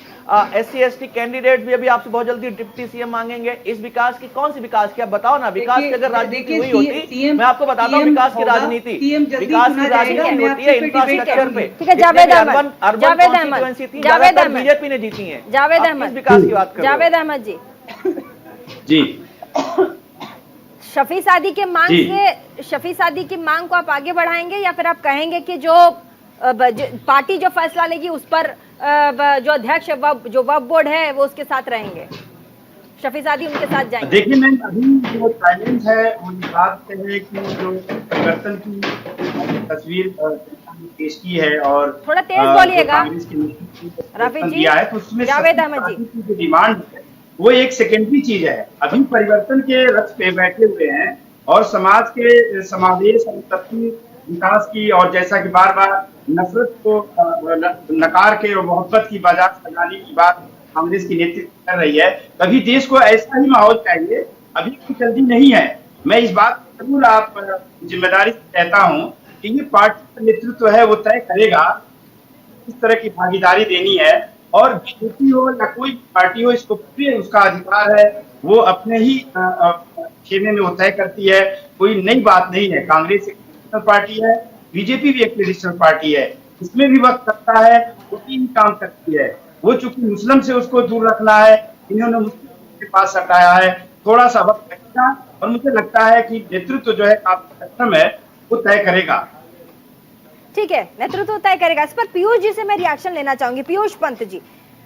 SC/ST कैंडिडेट भी अभी आपसे बहुत जल्दी डिप्टी सीएम मांगेंगे। इस विकास की कौन सी विकास की आप बताओ ना। विकास की अगर राजनीति हुई होती, मैं आपको बताता हूँ विकास की राजनीति, विकास की राजनीति होती है इंफ्रास्ट्रक्चर पे। बीजेपी ने जीती है। जावेद अहमद, विकास की बात करें। जावेद अहमद जी, शफी सादी के मांग से, शफी सादी की मांग को आप आगे बढ़ाएंगे या फिर आप कहेंगे कि जो पार्टी जो फैसला लेगी उस पर जो अध्यक्ष जो वक्फ बोर्ड है वो उसके साथ रहेंगे, शफी सादी उनके साथ जाएंगे? देखिए मैम, अभी जो चैलेंज है वो इस बात से है कि जो परिवर्तन की तस्वीर पेश की है और थोड़ा तेज बोलिएगा रफी जी, तो उसमें जावेद अहमद जी की जो डिमांड है वो एक सेकेंडरी चीज है। अभी परिवर्तन के रथ पे बैठे हुए हैं और समाज के समावेश विकास की, और जैसा कि बार बार नफरत को नकार के और मोहब्बत की बाजार लगाने की बात कांग्रेस की नेतृत्व कर रही है, तभी देश को ऐसा ही माहौल चाहिए। अभी कोई जल्दी नहीं है। मैं इस बात को जरूर आप जिम्मेदारी से कहता हूं कि ये पार्टी का नेतृत्व है वो तय करेगा किस तरह की भागीदारी देनी है, और बीजेपी हो या कोई पार्टी हो, इसको पूरे उसका अधिकार है, वो अपने ही खेमे में वो तय करती है। कोई नई बात नहीं है। कांग्रेस एक ट्रेडिशनल पार्टी है, बीजेपी भी एक ट्रेडिशनल पार्टी है, इसमें भी वक्त लगता है, उसी ही काम करती है। वो चूंकि मुस्लिम से उसको दूर रखना है, इन्होंने मुस्लिम के पास हटाया है, थोड़ा सा वक्त लगेगा, और मुझे लगता है कि नेतृत्व जो है काफी सक्षम है, वो तय करेगा। ठीक है, नेतृत्व तय करेगा। इस पर पीयूष जी से मैं रिएक्शन लेना चाहूंगी। पीयूष पंत जी,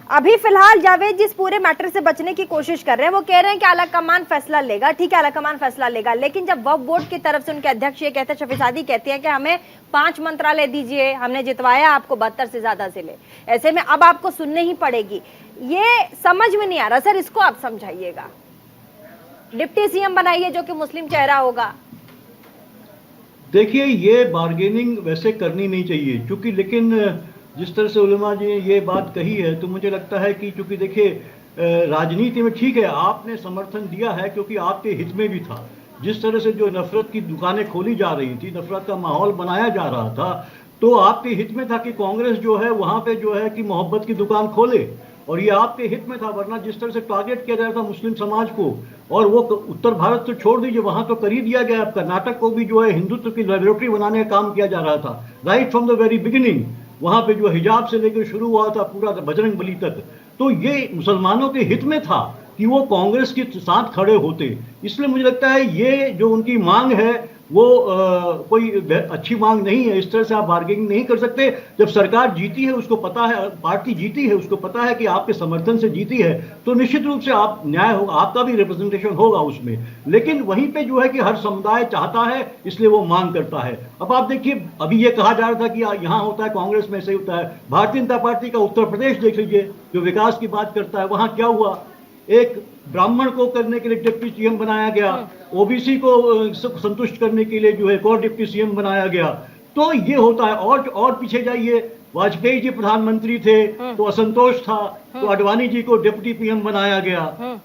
अभी फिलहाल जावेद जिस पूरे मैटर से बचने की कोशिश कर रहे हैं, वो कह रहे हैं कि आलाकमान फैसला लेगा। ठीक है, आलाकमान फैसला लेगा, लेकिन जब वक्फ बोर्ड की तरफ से उनके अध्यक्ष ये कहते हैं, शफीजादी कहती है कि हमें 5 मंत्रालय दीजिए, हमने जितवाया आपको 72 से ज्यादा जिले, ऐसे में अब आपको सुनने ही पड़ेगी। ये समझ में नहीं आ रहा सर, इसको आप समझाइएगा। डिप्टी सीएम बनाइए जो कि मुस्लिम चेहरा होगा। देखिए, ये बार्गेनिंग वैसे करनी नहीं चाहिए, क्योंकि लेकिन जिस तरह से उलमा जी ने ये बात कही है, तो मुझे लगता है कि चूंकि देखिए राजनीति में ठीक है, आपने समर्थन दिया है क्योंकि आपके हित में भी था। जिस तरह से जो नफरत की दुकानें खोली जा रही थी, नफरत का माहौल बनाया जा रहा था, तो आपके हित में था कि कांग्रेस जो है वहां पे जो है कि मोहब्बत की दुकान खोले, और ये आपके हित में था। वरना जिस तरह से टारगेट किया जा रहा था मुस्लिम समाज को, और वो उत्तर भारत तो छोड़ दीजिए, वहां तो कर ही दिया गया। कर्नाटक को भी जो है हिंदुत्व की लेबोरेटरी बनाने का काम किया जा रहा था, right from the very beginning. वहां पे जो हिजाब से लेकर शुरू हुआ था पूरा बजरंग बली तक, तो ये मुसलमानों के हित में था कि वो कांग्रेस के साथ खड़े होते। इसलिए मुझे लगता है ये जो उनकी मांग है वो कोई अच्छी मांग नहीं है। इस तरह से आप बार्गेनिंग नहीं कर सकते। जब सरकार जीती है, उसको पता है, पार्टी जीती है, उसको पता है कि आपके समर्थन से जीती है, तो निश्चित रूप से आप न्याय होगा, आपका भी रिप्रेजेंटेशन होगा उसमें। लेकिन वहीं पे जो है कि हर समुदाय चाहता है, इसलिए वो मांग करता है। अब आप देखिए, अभी ये कहा जा रहा था कि यहाँ होता है, कांग्रेस में ऐसे ही होता है। भारतीय जनता पार्टी का उत्तर प्रदेश देख लीजिए, जो विकास की बात करता है, वहां क्या हुआ? एक ब्राह्मण को करने के लिए डिप्टी सीएम बनाया गया, ओबीसी को संतुष्ट करने के लिए जो है एक और डिप्टी सीएम बनाया गया। तो ये होता है। और पीछे जाइए, वाजपेयी जी प्रधानमंत्री थे तो असंतोष था, तो अडवाणी जी को डिप्टी पीएम बनाया गया।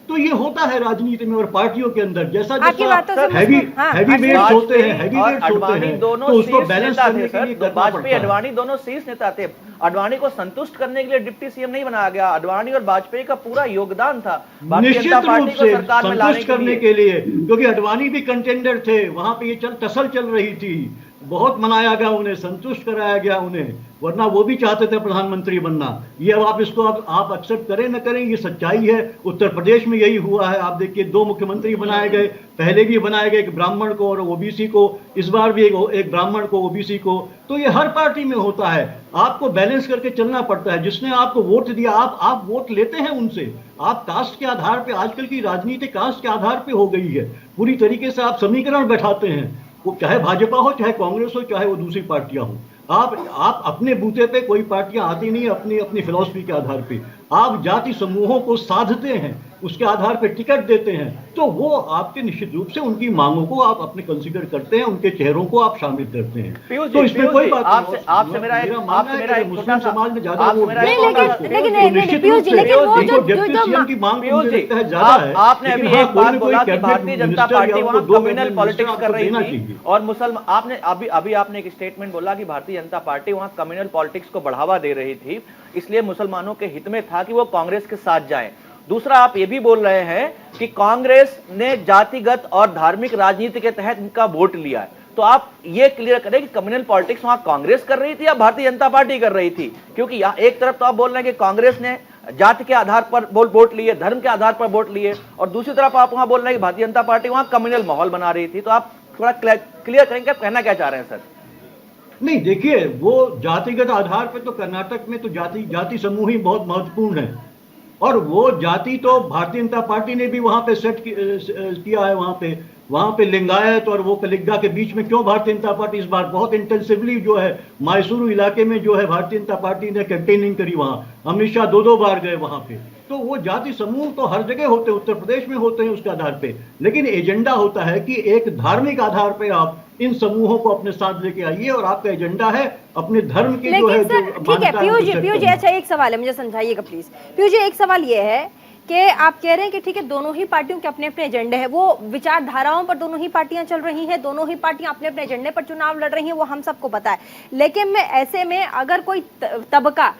तो ये होता है राजनीति में और पार्टियों के अंदर। जैसा हैवी वेट्स होते हैं, तो उसको बैलेंस करने के लिए वाजपेयी अडवाणी दोनों शीर्ष नेता थे। अडवाणी को संतुष्ट करने के लिए डिप्टी सीएम नहीं बनाया गया। अडवाणी और वाजपेयी का पूरा योगदान था निश्चित रूप से संतुष्ट करने के लिए, क्योंकि अडवाणी भी कंटेंडर थे। वहां पे ये टसल चल रही थी, बहुत मनाया गया उन्हें, संतुष्ट कराया गया उन्हें, वरना वो भी चाहते थे प्रधानमंत्री बनना। ये अब आप इसको आप एक्सेप्ट करें न करें, ये सच्चाई है। उत्तर प्रदेश में यही हुआ है। आप देखिए, 2 मुख्यमंत्री बनाए गए, पहले भी बनाए गए, एक ब्राह्मण को और ओबीसी को, इस बार भी एक ब्राह्मण को, ओबीसी को। तो ये हर पार्टी में होता है। आपको बैलेंस करके चलना पड़ता है। जिसने आपको वोट दिया, आप वोट लेते हैं उनसे। आप कास्ट के आधार पर, आजकल की राजनीति कास्ट के आधार पर हो गई है पूरी तरीके से। आप समीकरण बैठाते हैं, वो चाहे भाजपा हो, चाहे कांग्रेस हो, चाहे वो दूसरी पार्टियां हो। आप अपने बूते पे कोई पार्टियां आती नहीं, अपनी फिलॉसफी के आधार पे आप जाति समूहों को साधते हैं, उसके आधार पे टिकट देते हैं, तो वो आपके निश्चित रूप से उनकी मांगों को आप अपने कंसीडर करते हैं, उनके चेहरों को आप शामिल करते हैं। तो इसमें कोई बात नहीं। आपसे मेरा एक मुस्लिम समाज में ज्यादा वोट, की मांग ज्यादा है। आपने अभी एक बात बोला कि भारतीय जनता पार्टी वहां कम्युनल पॉलिटिक्स कर रही थी, और मुसलमान, आपने अभी आपने एक स्टेटमेंट बोला कि भारतीय जनता पार्टी वहां कम्युनल पॉलिटिक्स को बढ़ावा दे रही थी, इसलिए मुसलमानों के हित में था कि वो कांग्रेस के साथ जाएं। दूसरा, आप ये भी बोल रहे हैं कि कांग्रेस ने जातिगत और धार्मिक राजनीति के तहत इनका वोट लिया है। तो आप ये क्लियर करें कि कम्युनल पॉलिटिक्स वहां कांग्रेस कर रही थी या भारतीय जनता पार्टी कर रही थी? क्योंकि यहाँ एक तरफ तो आप बोल रहे हैं कि कांग्रेस ने जाति के आधार पर वोट लिए, धर्म के आधार पर वोट लिए, और दूसरी तरफ आप वहां बोल रहे हैं कि भारतीय जनता पार्टी वहां कम्युनल माहौल बना रही थी। तो आप थोड़ा क्लियर करेंगे, कहना क्या चाह रहे हैं सर? नहीं, देखिए, वो जातिगत आधार पे तो कर्नाटक में तो जाति समूह ही बहुत महत्वपूर्ण है, और वो जाति तो भारतीय जनता पार्टी ने भी वहां पे सेट किया है। वहां पे लिंगायत और वो कलिग्गा के बीच में क्यों भारतीय जनता पार्टी इस बार बहुत इंटेंसिवली जो है मैसूरू इलाके में जो है भारतीय जनता पार्टी ने कैंपेनिंग करी। वहां अमित शाह 2 बार गए वहां पे। तो वो जाति समूह तो हर जगह होते हैं, उत्तर प्रदेश में होते हैं उसके आधार पे, लेकिन एजेंडा होता है कि एक धार्मिक आधार पे आप इन समूहों को अपने साथ लेके आइए और आपका एजेंडा है अपने धर्म की जो है जो ठीक है पीयूष जी, अच्छा एक सवाल है, मुझे समझाइएगा प्लीज। पीयूष जी, एक सवाल ये है कि आप कह रहे हैं कि ठीक है दोनों ही पार्टियों के अपने अपने एजेंडे हैं, वो विचारधाराओं पर दोनों ही पार्टियां चल रही हैं, दोनों ही पार्टियां अपने अपने एजेंडे पर चुनाव लड़ रही हैं, वो हम सबको पता है। लेकिन मैं ऐसे में अगर कोई तबका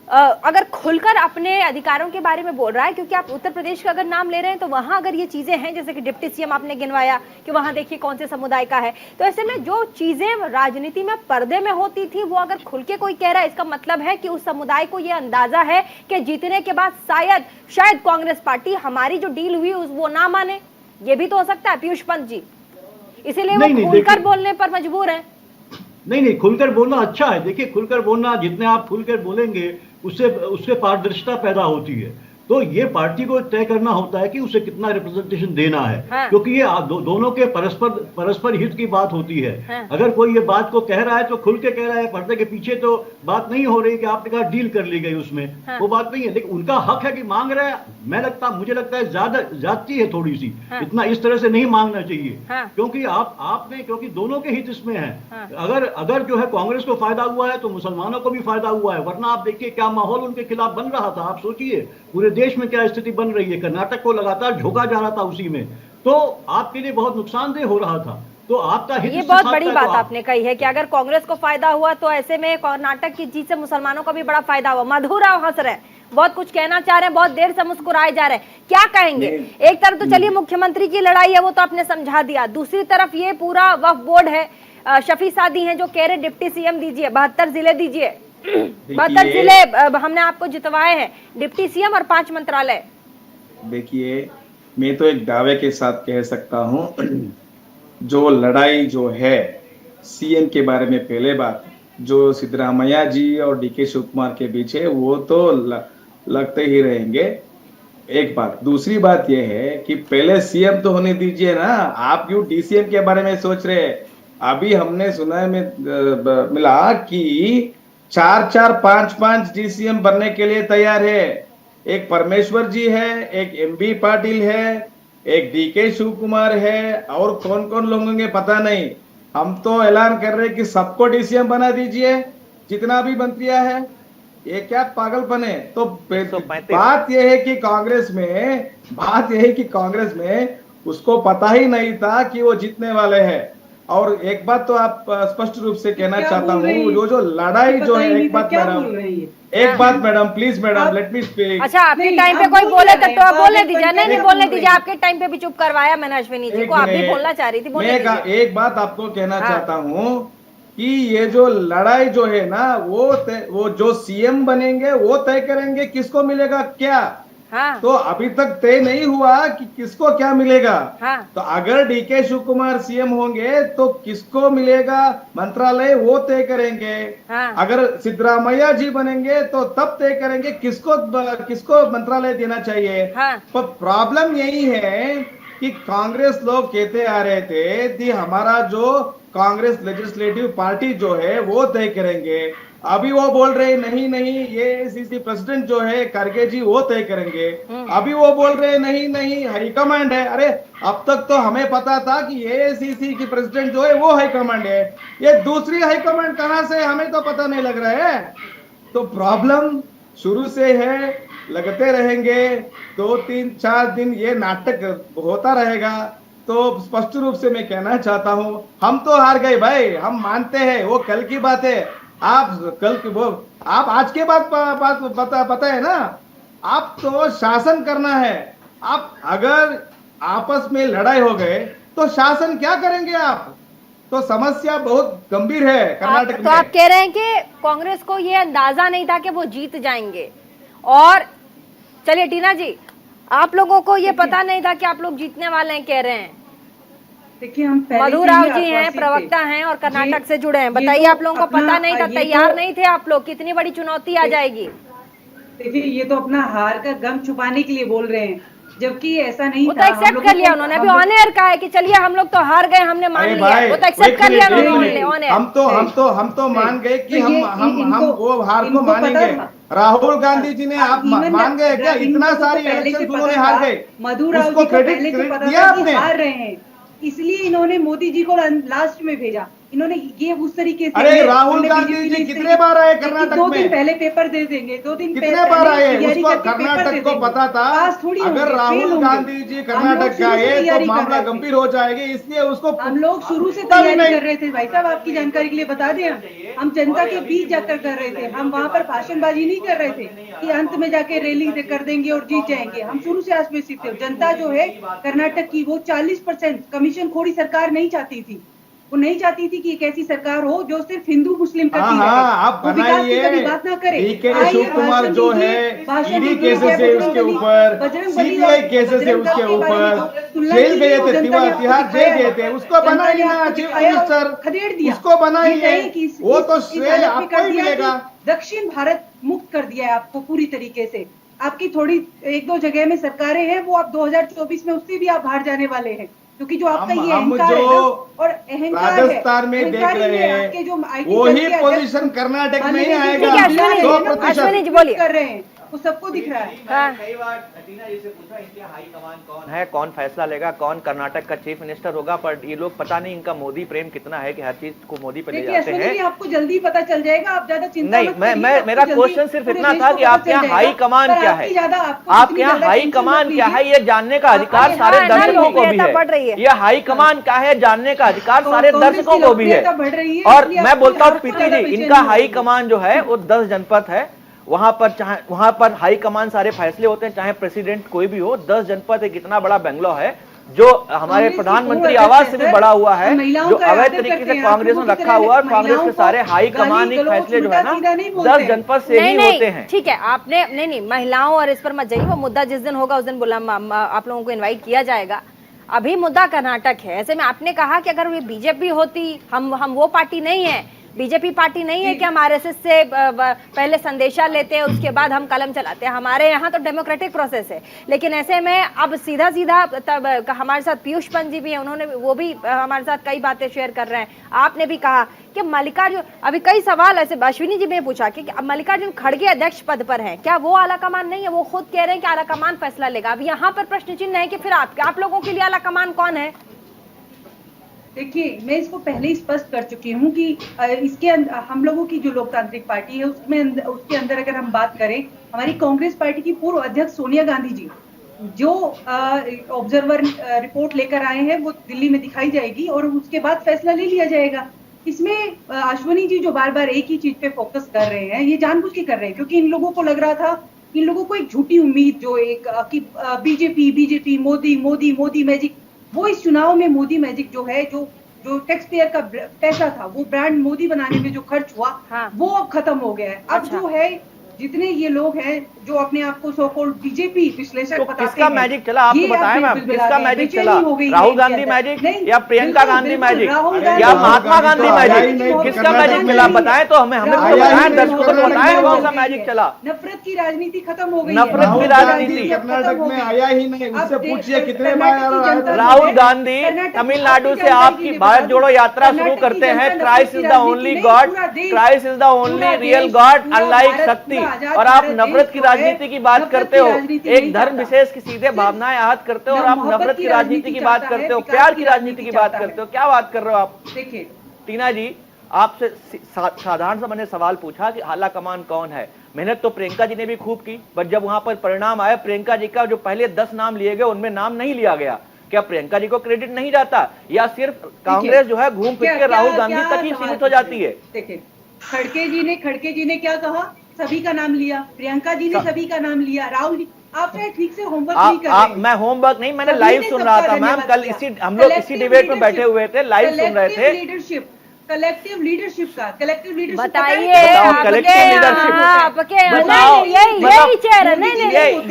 अगर खुलकर अपने अधिकारों के बारे में बोल रहा है, क्योंकि आप उत्तर प्रदेश का अगर नाम ले रहे हैं तो वहां अगर ये चीजें हैं, जैसे कि डिप्टी सीएम आपने गिनवाया कि वहां देखिए कौन से समुदाय का है, तो ऐसे में जो चीजें राजनीति में पर्दे में होती थी वो अगर खुल के कोई कह रहा है, इसका मतलब है कि उस समुदाय को ये अंदाजा है कि जीतने के बाद शायद कांग्रेस पार्टी हमारी जो डील हुई वो ना माने। ये भी तो हो सकता है पीयूष पंत जी, इसीलिए वो खुलकर बोलने पर मजबूर है। नहीं, खुलकर बोलना अच्छा है। देखिए, खुलकर बोलना, जितने आप खुलकर बोलेंगे उससे पारदर्शिता पैदा होती है। तो ये पार्टी को तय करना होता है कि उसे कितना रिप्रेजेंटेशन देना है, हाँ। क्योंकि ये दोनों के परस्पर हित की बात होती है, हाँ। अगर कोई ये बात को कह रहा है तो खुल के कह रहा है, पर्दे के पीछे तो बात नहीं हो रही कि आपने कहा डील कर ली गई उसमें, हाँ। वो बात नहीं है। लेकिन उनका हक है कि मांग रहे हैं। मुझे लगता है ज्यादा जाती है थोड़ी सी, हाँ। इतना इस तरह से नहीं मांगना चाहिए, हाँ। क्योंकि क्योंकि दोनों के हित इसमें है, हाँ। अगर जो है कांग्रेस को फायदा हुआ है तो मुसलमानों को भी फायदा हुआ है, वरना आप देखिए क्या माहौल उनके खिलाफ बन रहा था। आप सोचिए पूरे देश में क्या स्थिति बन रही है, कर्नाटक को लगातार झोंका जा रहा था उसी में, तो आपके लिए बहुत नुकसानदेह हो रहा था। तो आपका हित, ये बहुत बड़ी बात आपने कही है कि अगर कांग्रेस को फायदा हुआ तो ऐसे में कर्नाटक की जीत से मुसलमानों को भी बड़ा फायदा हुआ। मधुराव हंस रहे, बहुत कुछ कहना चाह रहे हैं, बहुत देर से मुस्कुराए जा रहे हैं, क्या कहेंगे? एक तरफ तो चलिए मुख्यमंत्री की लड़ाई है, वो तो आपने समझा दिया, दूसरी तरफ ये पूरा वक्फ बोर्ड है, शफी सादी है जो कह रहे डिप्टी सीएम दीजिए, 72 जिले दीजिए, 72 जिले हमने आपको जितवाए हैं, डिप्टी सीएम और 5 मंत्रालय। देखिए, मैं तो एक दावे के साथ कह सकता हूं, जो लड़ाई जो है सीएम के बारे में, पहले बात जो सिद्धरामैया जी और डीके शिव कुमार के बीच है वो तो लगते ही रहेंगे, एक बात। दूसरी बात यह है कि पहले सीएम तो होने दीजिए ना, आप क्यों डीसीएम के बारे में सोच रहे हैं? अभी हमने सुना में मिला कि 4-4, 5-5 डीसीएम बनने के लिए तैयार है। एक परमेश्वर जी है, एक एमबी पाटिल है, एक डीके शिव कुमार है, और कौन कौन लोग होंगे पता नहीं। हम तो ऐलान कर रहे हैं कि सबको डीसीएम बना दीजिए, जितना भी मंत्रियां है। ये क्या पागलपन है? तो बात यह है कि कांग्रेस में उसको पता ही नहीं था कि वो जीतने वाले हैं। और एक बात तो आप स्पष्ट रूप से कहना चाहता हूँ, जो लड़ाई जो है, एक बात madam, please madam, let me speak. अच्छा, आपके टाइम पे कोई बोले तो आप बोलने दीजिए। नहीं बोलने दीजिए, आपके टाइम पे भी चुप करवाया मैंने अश्विनी जी को, आप भी बोलना चाह रही थी, बोलने दीजिए। एक बात आपको कहना चाहता हूँ कि ये जो लड़ाई जो है ना, वो जो सीएम बनेंगे वो तय करेंगे किसको मिलेगा क्या। हाँ। तो अभी तक तय नहीं हुआ कि किसको क्या मिलेगा। हाँ। तो अगर डीके शिव कुमार सीएम होंगे तो किसको मिलेगा मंत्रालय, वो तय करेंगे। हाँ। अगर सिद्धरामैया जी बनेंगे तो तब तय करेंगे किसको मंत्रालय देना चाहिए। हाँ। पर प्रॉब्लम यही है कि कांग्रेस लोग कहते आ रहे थे कि हमारा जो कांग्रेस लेजिस्लेटिव पार्टी जो है वो तय करेंगे। अभी वो बोल रहे नहीं, ये एआईसीसी प्रेसिडेंट जो है खड़गे जी वो तय करेंगे। अभी वो बोल रहे नहीं, हाईकमांड है। अरे अब तक तो हमें पता था कि एआईसीसी की प्रेसिडेंट जो है वो हाईकमांड है, ये दूसरी हाईकमांड कहां से हमें तो पता नहीं लग रहा है। तो प्रॉब्लम शुरू से है, लगते रहेंगे 2-3-4 दिन ये नाटक होता रहेगा। तो स्पष्ट रूप से मैं कहना चाहता हूं, हम तो हार गए भाई, हम मानते हैं, वो कल की बात है। आप आज के बाद पता है ना, आप तो शासन करना है। आप अगर आपस में लड़ाई हो गए तो शासन क्या करेंगे आप? तो समस्या बहुत गंभीर है कर्नाटक में। तो आप कह रहे हैं कि कांग्रेस को ये अंदाजा नहीं था कि वो जीत जाएंगे। और चलिए टीना जी, आप लोगों को ये पता नहीं था कि आप लोग जीतने वाले हैं, कह रहे हैं। देखिए, हम मधुराव जी हैं, प्रवक्ता हैं और कर्नाटक से जुड़े हैं। बताइए, आप लोगों को पता नहीं था, तैयार नहीं थे आप लोग? कितनी बड़ी चुनौती आ जाएगी। देखिए, ये तो अपना हार का गम छुपाने के लिए बोल रहे हैं, जबकि ऐसा नहीं था। वो तो एक्सेप्ट कर लिया उन्होंने, अभी ऑन एयर कहा है कि चलिए हम लोग तो हार गए, हमने मान लिया। वो तो एक्सेप्ट कर लिया उन्होंने ऑन एयर। हम तो मान गए कि हम वो हार को मानेंगे। राहुल गांधी जी ने आप मान गए क्या? इतना सारी इलेक्शन उन्होंने हार गए, मधु राव उसको जी को पहले क्रेडिट से पता दिया था कि आपने? हार रहे हैं, इसलिए इन्होंने मोदी जी को लास्ट में भेजा। इन्होंने ये उस तरीके से, अरे राहुल गांधी जी कितने बार आए कर्नाटक में? 2 दिन पहले पेपर दे देंगे, 2 दिन कितने बार आए? उसको कर्नाटक को पता था अगर राहुल गांधी जी कर्नाटक का आए तो मामला गंभीर हो जाएगी, इसलिए उसको हम लोग शुरू से तैयारी कर रहे थे। भाई साहब, आपकी जानकारी के लिए बता दें, हम जनता के बीच जाकर कर रहे थे। हम वहां पर भाषणबाजी नहीं कर रहे थे कि अंत में जाके रैली कर देंगे और जीत जाएंगे। हम शुरू से आश्वसित थे। जनता जो है कर्नाटक की, वो 40% कमीशन खोरी सरकार नहीं चाहती थी। वो नहीं चाहती थी कि एक ऐसी सरकार हो जो सिर्फ हिंदू मुस्लिम करती रहे। आप बनाइए। बात ना करें। शिव कुमार जो है ईडी केसेस है उसके ऊपर, सीबीआई केसेस है उसके ऊपर, जेल गए थे, तिहाड़ जेल गए थे, उसको बनाइए ना चीफ मिनिस्टर, खदेड़ दिया, उसको बनाइए, वो तो श्रेय आपको ही मिलेगा। दक्षिण भारत मुक्त कर दिया है आपको पूरी तरीके से। आपकी थोड़ी 1-2 जगह में सरकारें हैं, वो आप 2024 में उससे भी आप बाहर जाने वाले हैं, क्योंकि जो आपका ये अहंकार है ना, और अहंकार राजस्थान में देख रहे हैं वही पोजीशन कर्नाटक में ही आएगा। 100% बोलिए कर रहे हैं, वो सबको दिख रहा है। कई बार टीना जी से पूछा इनके हाईकमान कौन है, कौन फैसला लेगा, कौन कर्नाटक का चीफ मिनिस्टर होगा, पर ये लोग पता नहीं इनका मोदी प्रेम कितना है कि हर चीज को मोदी पे ले जाते हैं। आपको जल्दी पता चल जाएगा, आप ज्यादा चिंता नहीं, मैं मेरा क्वेश्चन सिर्फ इतना था कि आपके यहाँ हाई कमान क्या है, आपके यहाँ हाई कमान क्या है, ये जानने का अधिकार सारे दर्शकों को भी है। ये हाई कमान क्या है जानने का अधिकार सारे दर्शकों को भी है। और मैं बोलता हूँ पीटी जी, इनका हाई कमान जो है वो 10 जनपद है। वहां पर हाई कमान सारे फैसले होते हैं, चाहे प्रेसिडेंट कोई भी हो। 10 जनपद एक इतना बड़ा बेंगलोर है जो हमारे प्रधानमंत्री आवास से भी बड़ा हुआ है, जो अवैध तरीके से कांग्रेस ने रखा हुआ है। कांग्रेस के सारे हाई कमान फैसले जो है ना 10 जनपद से ही होते हैं। ठीक है, आपने नहीं महिलाओं और इस पर मत जाइए, वो मुद्दा जिस दिन होगा उस दिन आप लोगों को इन्वाइट किया जाएगा। अभी मुद्दा कर्नाटक है। ऐसे में आपने कहा कि अगर ये बीजेपी होती, हम वो पार्टी नहीं है, बीजेपी पार्टी नहीं है कि हम आरएसएस से पहले संदेशा लेते हैं उसके बाद हम कलम चलाते हैं। हमारे यहाँ तो डेमोक्रेटिक प्रोसेस है। लेकिन ऐसे में अब सीधा तब हमारे साथ पीयूष पंत जी भी हैं, उन्होंने वो भी हमारे साथ कई बातें शेयर कर रहे हैं। आपने भी कहा कि मल्लिकार्जुन, अभी कई सवाल ऐसे अश्विनी जी ने पूछा कि मल्लिकार्जुन खड़गे अध्यक्ष पद पर हैं, क्या वो आलाकमान नहीं है? वो खुद कह रहे हैं कि आलाकमान फैसला लेगा। अब यहाँ पर प्रश्न चिन्ह है कि फिर आप लोगों के लिए आलाकमान कौन है? देखिए, मैं इसको पहले ही स्पष्ट कर चुकी हूँ कि इसके हम लोगों की जो लोकतांत्रिक पार्टी है उसके अंदर अगर हम बात करें, हमारी कांग्रेस पार्टी की पूर्व अध्यक्ष सोनिया गांधी जी जो ऑब्जर्वर रिपोर्ट लेकर आए हैं वो दिल्ली में दिखाई जाएगी और उसके बाद फैसला ले लिया जाएगा। इसमें अश्विनी जी जो बार बार एक ही चीज पे फोकस कर रहे हैं, ये जानबूझ के कर रहे हैं, क्योंकि इन लोगों को लग रहा था, इन लोगों को एक झूठी उम्मीद जो एक कि बीजेपी मोदी मैजिक, वो इस चुनाव में मोदी मैजिक जो है, जो टैक्स पेयर का पैसा था, वो ब्रांड मोदी बनाने में जो खर्च हुआ, वो अब खत्म हो गया है। अब जो है जितने ये लोग हैं जो अपने आप को सो कॉल्ड बीजेपी विश्लेषक बताते हैं, किसका मैजिक चला आपको बताएं मैम, किसका मैजिक चला? राहुल गांधी मैजिक या प्रियंका गांधी मैजिक या महात्मा गांधी मैजिक? किसका मैजिक मिला बताएं तो हमें बताएं, दर्शकों को बताएं कौन सा मैजिक चला। नफरत की राजनीति खत्म हो गई, नफरत की राजनीति कर्नाटक में आया ही नहीं, उससे पूछिए कितने बार। राहुल गांधी तमिलनाडु से आपकी भारत जोड़ो यात्रा शुरू करते हैं। Christ is the only God, Christ is the only real God unlike शक्ति, और आप नफरत की राजनीति की बात करते हो, एक धर्म विशेष की सीधे भावनाएं आहत करते हो, और आप नफरत की राजनीति की बात करते हो, प्यार की राजनीति की बात करते हो। क्या बात कर रहे हो आप? देखिए टीना जी, आपसे साधारण सा मैंने सवाल पूछा कि आला कमान कौन है। मेहनत तो प्रियंका जी ने भी खूब की, पर जब वहां पर परिणाम आया, प्रियंका जी का जो पहले 10 नाम लिए गए उनमें नाम नहीं लिया गया। क्या प्रियंका जी को क्रेडिट नहीं जाता, या सिर्फ कांग्रेस जो है घूम फिर के राहुल गांधी तक ही सीमित हो जाती है? देखिए, खड़गे जी ने क्या कहा, सभी का नाम लिया। प्रियंका जी ने सभी का नाम लिया। राहुल जी, आप ठीक से होमवर्क नहीं कर रहे। मैं होमवर्क नहीं, मैंने लाइव सुन रहा था मैम। कल हम लोग इसी डिबेट में बैठे हुए थे, लाइव सुन रहे थे। कलेक्टिव लीडरशिप बताइए,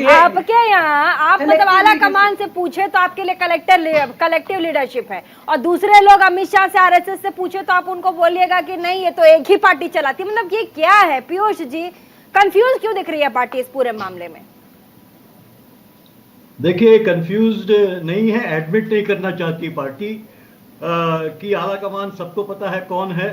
आपके यहाँ आप मतलब आला कमान से पूछे तो आपके लिए कलेक्टिव लीडरशिप है, और दूसरे लोग अमित शाह से आरएसएस से पूछे तो आप उनको बोलिएगा कि नहीं ये तो एक ही पार्टी चलाती। मतलब ये क्या है पीयूष जी, कंफ्यूज क्यों दिख रही है पार्टी इस पूरे मामले में? देखिए, कंफ्यूज्ड नहीं है, एडमिट नहीं करना चाहती पार्टी कि आला कमान सबको पता है कौन है,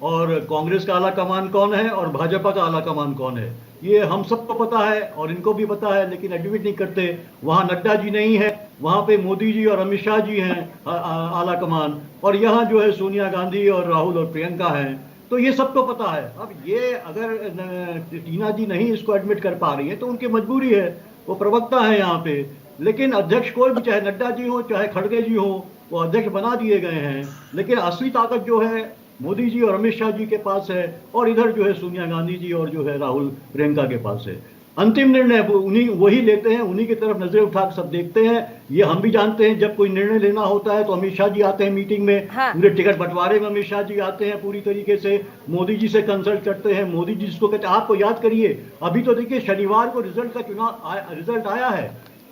और कांग्रेस का आला कमान कौन है और भाजपा का आला कमान कौन है, ये हम सबको पता है और इनको भी पता है, लेकिन एडमिट नहीं करते। वहां नड्डा जी नहीं है, वहां पे मोदी जी और अमित शाह जी हैं आला कमान, और यहाँ जो है सोनिया गांधी और राहुल और प्रियंका हैं। तो ये सबको पता है। अब ये अगर टीना जी नहीं इसको एडमिट कर पा रही है तो उनकी मजबूरी है, वो प्रवक्ता है यहाँ पे। लेकिन अध्यक्ष कोई भी, चाहे नड्डा जी हो चाहे खड़गे जी हो, वो अध्यक्ष बना दिए गए हैं। लेकिन असली ताकत जो है मोदी जी और अमित शाह जी के पास है, और इधर जो है सोनिया गांधी जी और जो है राहुल प्रियंका के पास है। अंतिम निर्णय उन्हीं वही लेते हैं, उन्हीं की तरफ नजरें उठा सब देखते हैं। ये हम भी जानते हैं, जब कोई निर्णय लेना होता है तो अमित शाह जी आते हैं मीटिंग में। हाँ। पूरे टिकट बंटवारे में अमित शाह जी आते हैं पूरी तरीके से, मोदी जी से कंसल्ट करते हैं। मोदी जी जिसको कहते हैं, आपको याद करिए अभी तो देखिए शनिवार को रिजल्ट आया है,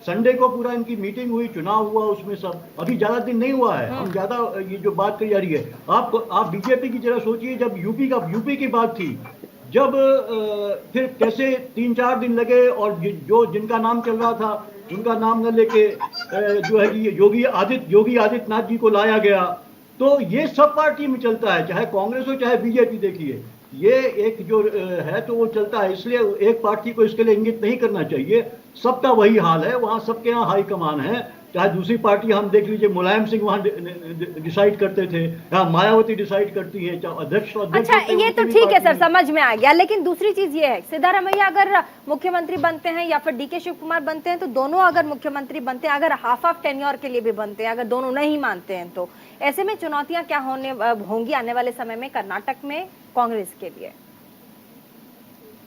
संडे को पूरा इनकी मीटिंग हुई, चुनाव हुआ, उसमें सब अभी ज्यादा दिन नहीं हुआ है। हम ज्यादा ये जो बात करी जा रही है, आप बीजेपी की जरा सोचिए, जब यूपी की बात थी, जब फिर कैसे 3-4 दिन लगे और जो जिनका नाम चल रहा था उनका नाम न लेके जो है कि योगी आदित्यनाथ जी को लाया गया। तो ये सब पार्टी में चलता है, चाहे कांग्रेस हो चाहे बीजेपी। देखिए ये एक जो है तो वो चलता है, इसलिए एक पार्टी को इसके लिए इंगित नहीं करना चाहिए। सबका वही हाल है, वहाँ सबके यहाँ हाई कमान है। चाहे दूसरी पार्टी हम देख लीजिए, मुलायम सिंह वहाँ डिसाइड करते थे, यहाँ मायावती डिसाइड करती है, चाहे अध्यक्ष। अच्छा, ये तो ठीक है सर, समझ में आ गया। लेकिन दूसरी चीज ये है, सिद्धारमैया अगर मुख्यमंत्री बनते हैं या फिर डीके शिव कुमार बनते हैं, तो दोनों अगर मुख्यमंत्री बनते हैं, अगर हाफ टेन्योर के लिए भी बनते हैं, अगर दोनों नहीं मानते हैं, तो ऐसे में चुनौतियां क्या होंगी आने वाले समय में कर्नाटक में कांग्रेस के लिए?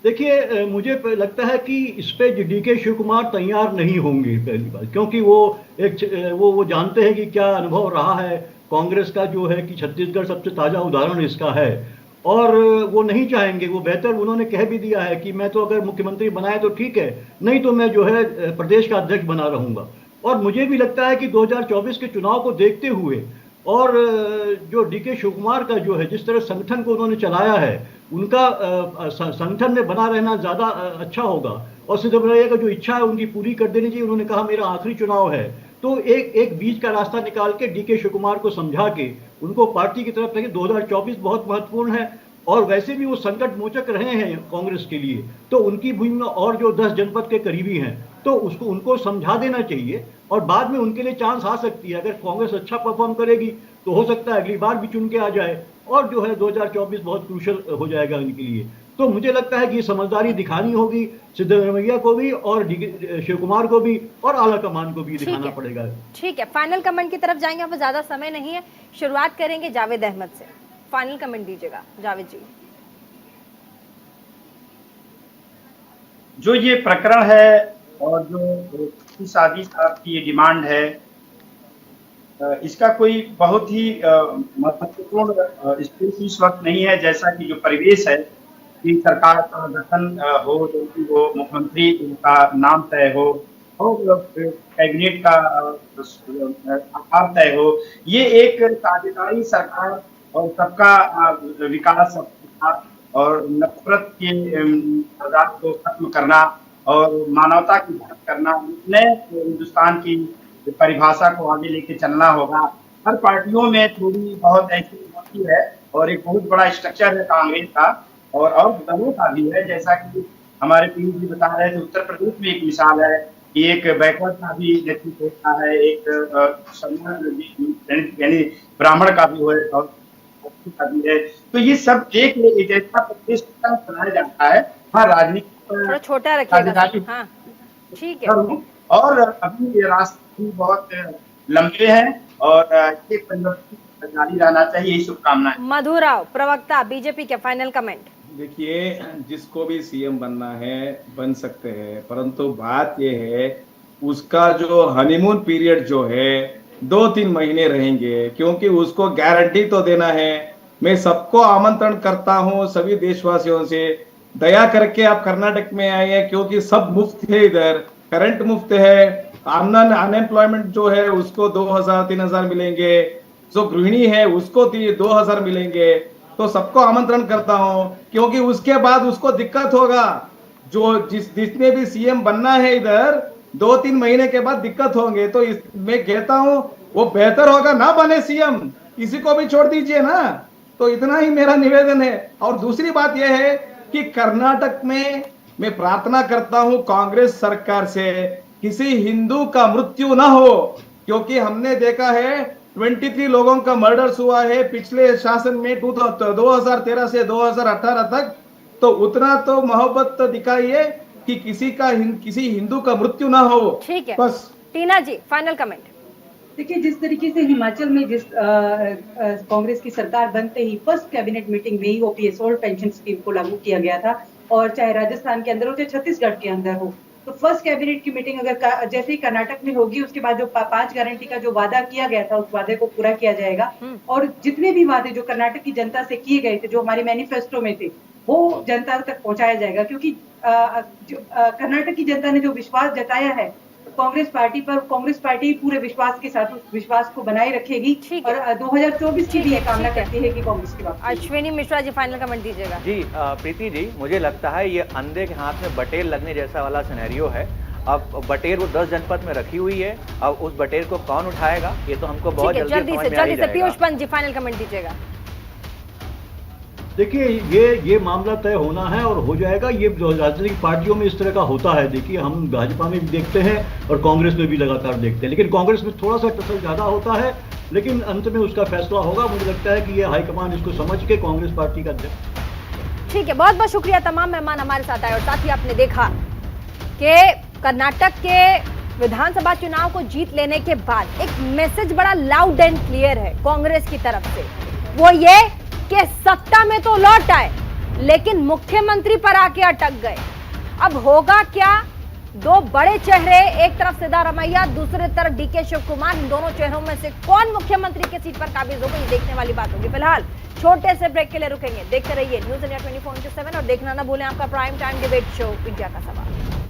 देखिए मुझे लगता है कि इस पे डीके शिव कुमार तैयार नहीं होंगे पहली बात, क्योंकि वो जानते हैं कि क्या अनुभव रहा है कांग्रेस का, जो है कि छत्तीसगढ़ सबसे ताजा उदाहरण इसका है। और वो नहीं चाहेंगे, वो बेहतर उन्होंने कह भी दिया है कि मैं तो अगर मुख्यमंत्री बनाए तो ठीक है, नहीं तो मैं जो है प्रदेश का अध्यक्ष बना रहूंगा। और मुझे भी लगता है कि 2024 के चुनाव को देखते हुए और जो डीके शिव कुमार का जो है जिस तरह संगठन को उन्होंने चलाया है, उनका संगठन में बना रहना ज्यादा अच्छा होगा। और सिद्धरमैया का जो इच्छा है उनकी पूरी कर देनी चाहिए। उन्होंने कहा मेरा आखिरी चुनाव है, तो एक बीच का रास्ता निकाल के डीके शिव कुमार को समझा के उनको पार्टी की तरफ लेके 2024 बहुत महत्वपूर्ण है। और वैसे भी वो संकट मोचक रहे हैं कांग्रेस के लिए, तो उनकी भूमिका, और जो 10 जनपद के करीबी हैं, तो उनको समझा देना चाहिए। और बाद में उनके लिए चांस आ सकती है, अगर कांग्रेस अच्छा परफॉर्म करेगी तो हो सकता है अगली बार भी चुन के आ जाए, और जो है 2024 बहुत क्रूशल हो जाएगा इनके लिए। तो मुझे लगता है कि ये समझदारी दिखानी होगी सिद्धरमैया को भी और शिव कुमार को भी और आला कमान को भी दिखाना पड़ेगा। ठीक है, फाइनल कमेंट की तरफ जाएंगे, अब ज्यादा समय नहीं है। शुरुआत करेंगे जावेद अहमद से, फाइनल कमेंट दीजिएगा जावेद जी। जो ये प्रकरण है और जो शादी साहब की ये डिमांड है, इसका कोई बहुत ही महत्वपूर्ण स्थिति इस वक्त नहीं है, जैसा कि जो परिवेश है कि सरकार का गठन हो, वो मुख्यमंत्री का नाम तय हो और कैबिनेट का आकार तय हो। ये एक साझेदारी सरकार और सबका विकास और नफरत के आजाद को खत्म करना और मानवता की बात करना, नए हिंदुस्तान की परिभाषा को आगे लेके चलना होगा। हर पार्टियों में थोड़ी बहुत ऐसी होती है और एक बहुत बड़ा स्ट्रक्चर है कांग्रेस का और दलों का भी है। जैसा कि हमारे पीर जी बता रहे थे, उत्तर प्रदेश में एक मिसाल है कि एक बैकवर्ड का भी नेतृत्व होता है, एक यानी ब्राह्मण का भी हो और का भी है। तो ये सब एक जैसा प्रदेश बनाया जाता है। हाँ, राजनीति थोड़ा छोटा रखिएगा। हाँ, ठीक है। और अभी रास्ते भी बहुत लंबे हैं और ये परिवर्तन जारी रहना चाहिए, शुभकामनाएं। मधु राव, प्रवक्ता बीजेपी के, फाइनल कमेंट। देखिए, जिसको भी सीएम बनना है बन सकते हैं, परंतु बात ये है उसका जो हनीमून पीरियड जो है 2-3 महीने रहेंगे, क्योंकि उसको गारंटी तो देना है। मैं सबको आमंत्रण करता हूं, सभी देशवासियों से, दया करके आप कर्नाटक में आइए, क्योंकि सब मुफ्त है, इधर करंट मुफ्त है, अनएम्प्लॉयमेंट जो है उसको 2000-3000 मिलेंगे, जो गृहिणी है उसको 2000 मिलेंगे। तो सबको आमंत्रण करता हूं, क्योंकि उसके बाद उसको दिक्कत होगा। जो जिसने भी सीएम बनना है इधर 2-3 महीने के बाद दिक्कत होंगे। तो मैं कहता हूं वो बेहतर होगा ना बने सीएम, किसी को भी छोड़ दीजिए ना, तो इतना ही मेरा निवेदन है। और दूसरी बात यह है कि कर्नाटक में मैं प्रार्थना करता हूं कांग्रेस सरकार से, किसी हिंदू का मृत्यु ना हो, क्योंकि हमने देखा है 23 लोगों का मर्डर्स हुआ है पिछले शासन में 2013 से 2018 तक। तो उतना तो मोहब्बत तो दिखाइए कि किसी हिंदू का मृत्यु ना हो। ठीक है, बस। टीना जी फाइनल कमेंट। देखिए, जिस तरीके से हिमाचल में जिस कांग्रेस की सरकार बनते ही फर्स्ट कैबिनेट मीटिंग में ही ओपीएस ओल्ड पेंशन स्कीम को लागू किया गया था, और चाहे राजस्थान के अंदर हो चाहे छत्तीसगढ़ के अंदर हो, तो फर्स्ट कैबिनेट की मीटिंग अगर जैसे ही कर्नाटक में होगी, उसके बाद जो 5 गारंटी का जो वादा किया गया था उस वादे को पूरा किया जाएगा। और जितने भी वादे जो कर्नाटक की जनता से किए गए थे, जो हमारे मैनिफेस्टो में थे, वो जनता तक पहुंचाया जाएगा। क्योंकि कर्नाटक की जनता ने जो विश्वास जताया है कांग्रेस पार्टी पर, कांग्रेस पार्टी पूरे विश्वास के साथ उस विश्वास को बनाए रखेगी और 2024 की भी ये कामना करती है कि कांग्रेस की बात। अश्विनी मिश्रा जी फाइनल कमेंट दीजिएगा। जी प्रीति जी, मुझे लगता है ये अंधे के हाथ में बटेर लगने जैसा वाला सिनेरियो है। अब बटेर वो 10 जनपद में रखी हुई है, अब उस बटेर को कौन उठाएगा ये तो हमको बहुत जल्दी समझ में आ ही जाएगा। पीयूष पंत जी फाइनल कमेंट दीजिएगा। देखिए, ये मामला तय होना है और हो जाएगा। ये राजनीतिक पार्टियों में इस तरह का होता है। देखिए, हम भाजपा में भी देखते हैं और कांग्रेस में भी लगातार देखते हैं, लेकिन कांग्रेस में थोड़ा सा टसल ज्यादा होता है, लेकिन अंत में उसका फैसला होगा। मुझे लगता है कि ये हाईकमान इसको समझ के कांग्रेस पार्टी का अध्यक्ष। ठीक है, बहुत बहुत शुक्रिया तमाम मेहमान हमारे साथ आए। और साथ ही आपने देखा कि कर्नाटक के विधानसभा चुनाव को जीत लेने के बाद एक मैसेज बड़ा लाउड एंड क्लियर है कांग्रेस की तरफ से, वो ये कि सत्ता में तो लौट आए लेकिन मुख्यमंत्री पर आके अटक गए। अब होगा क्या? 2 बड़े चेहरे, एक तरफ सिद्धारमैया, दूसरी तरफ डीके शिव कुमार, इन दोनों चेहरों में से कौन मुख्यमंत्री की सीट पर काबिज होगा, ये देखने वाली बात होगी। फिलहाल छोटे से ब्रेक के लिए रुकेंगे। देखते रहिए न्यूज़ इंडिया 24/7 और देखना ना भूलें आपका prime time debate show India का सवाल।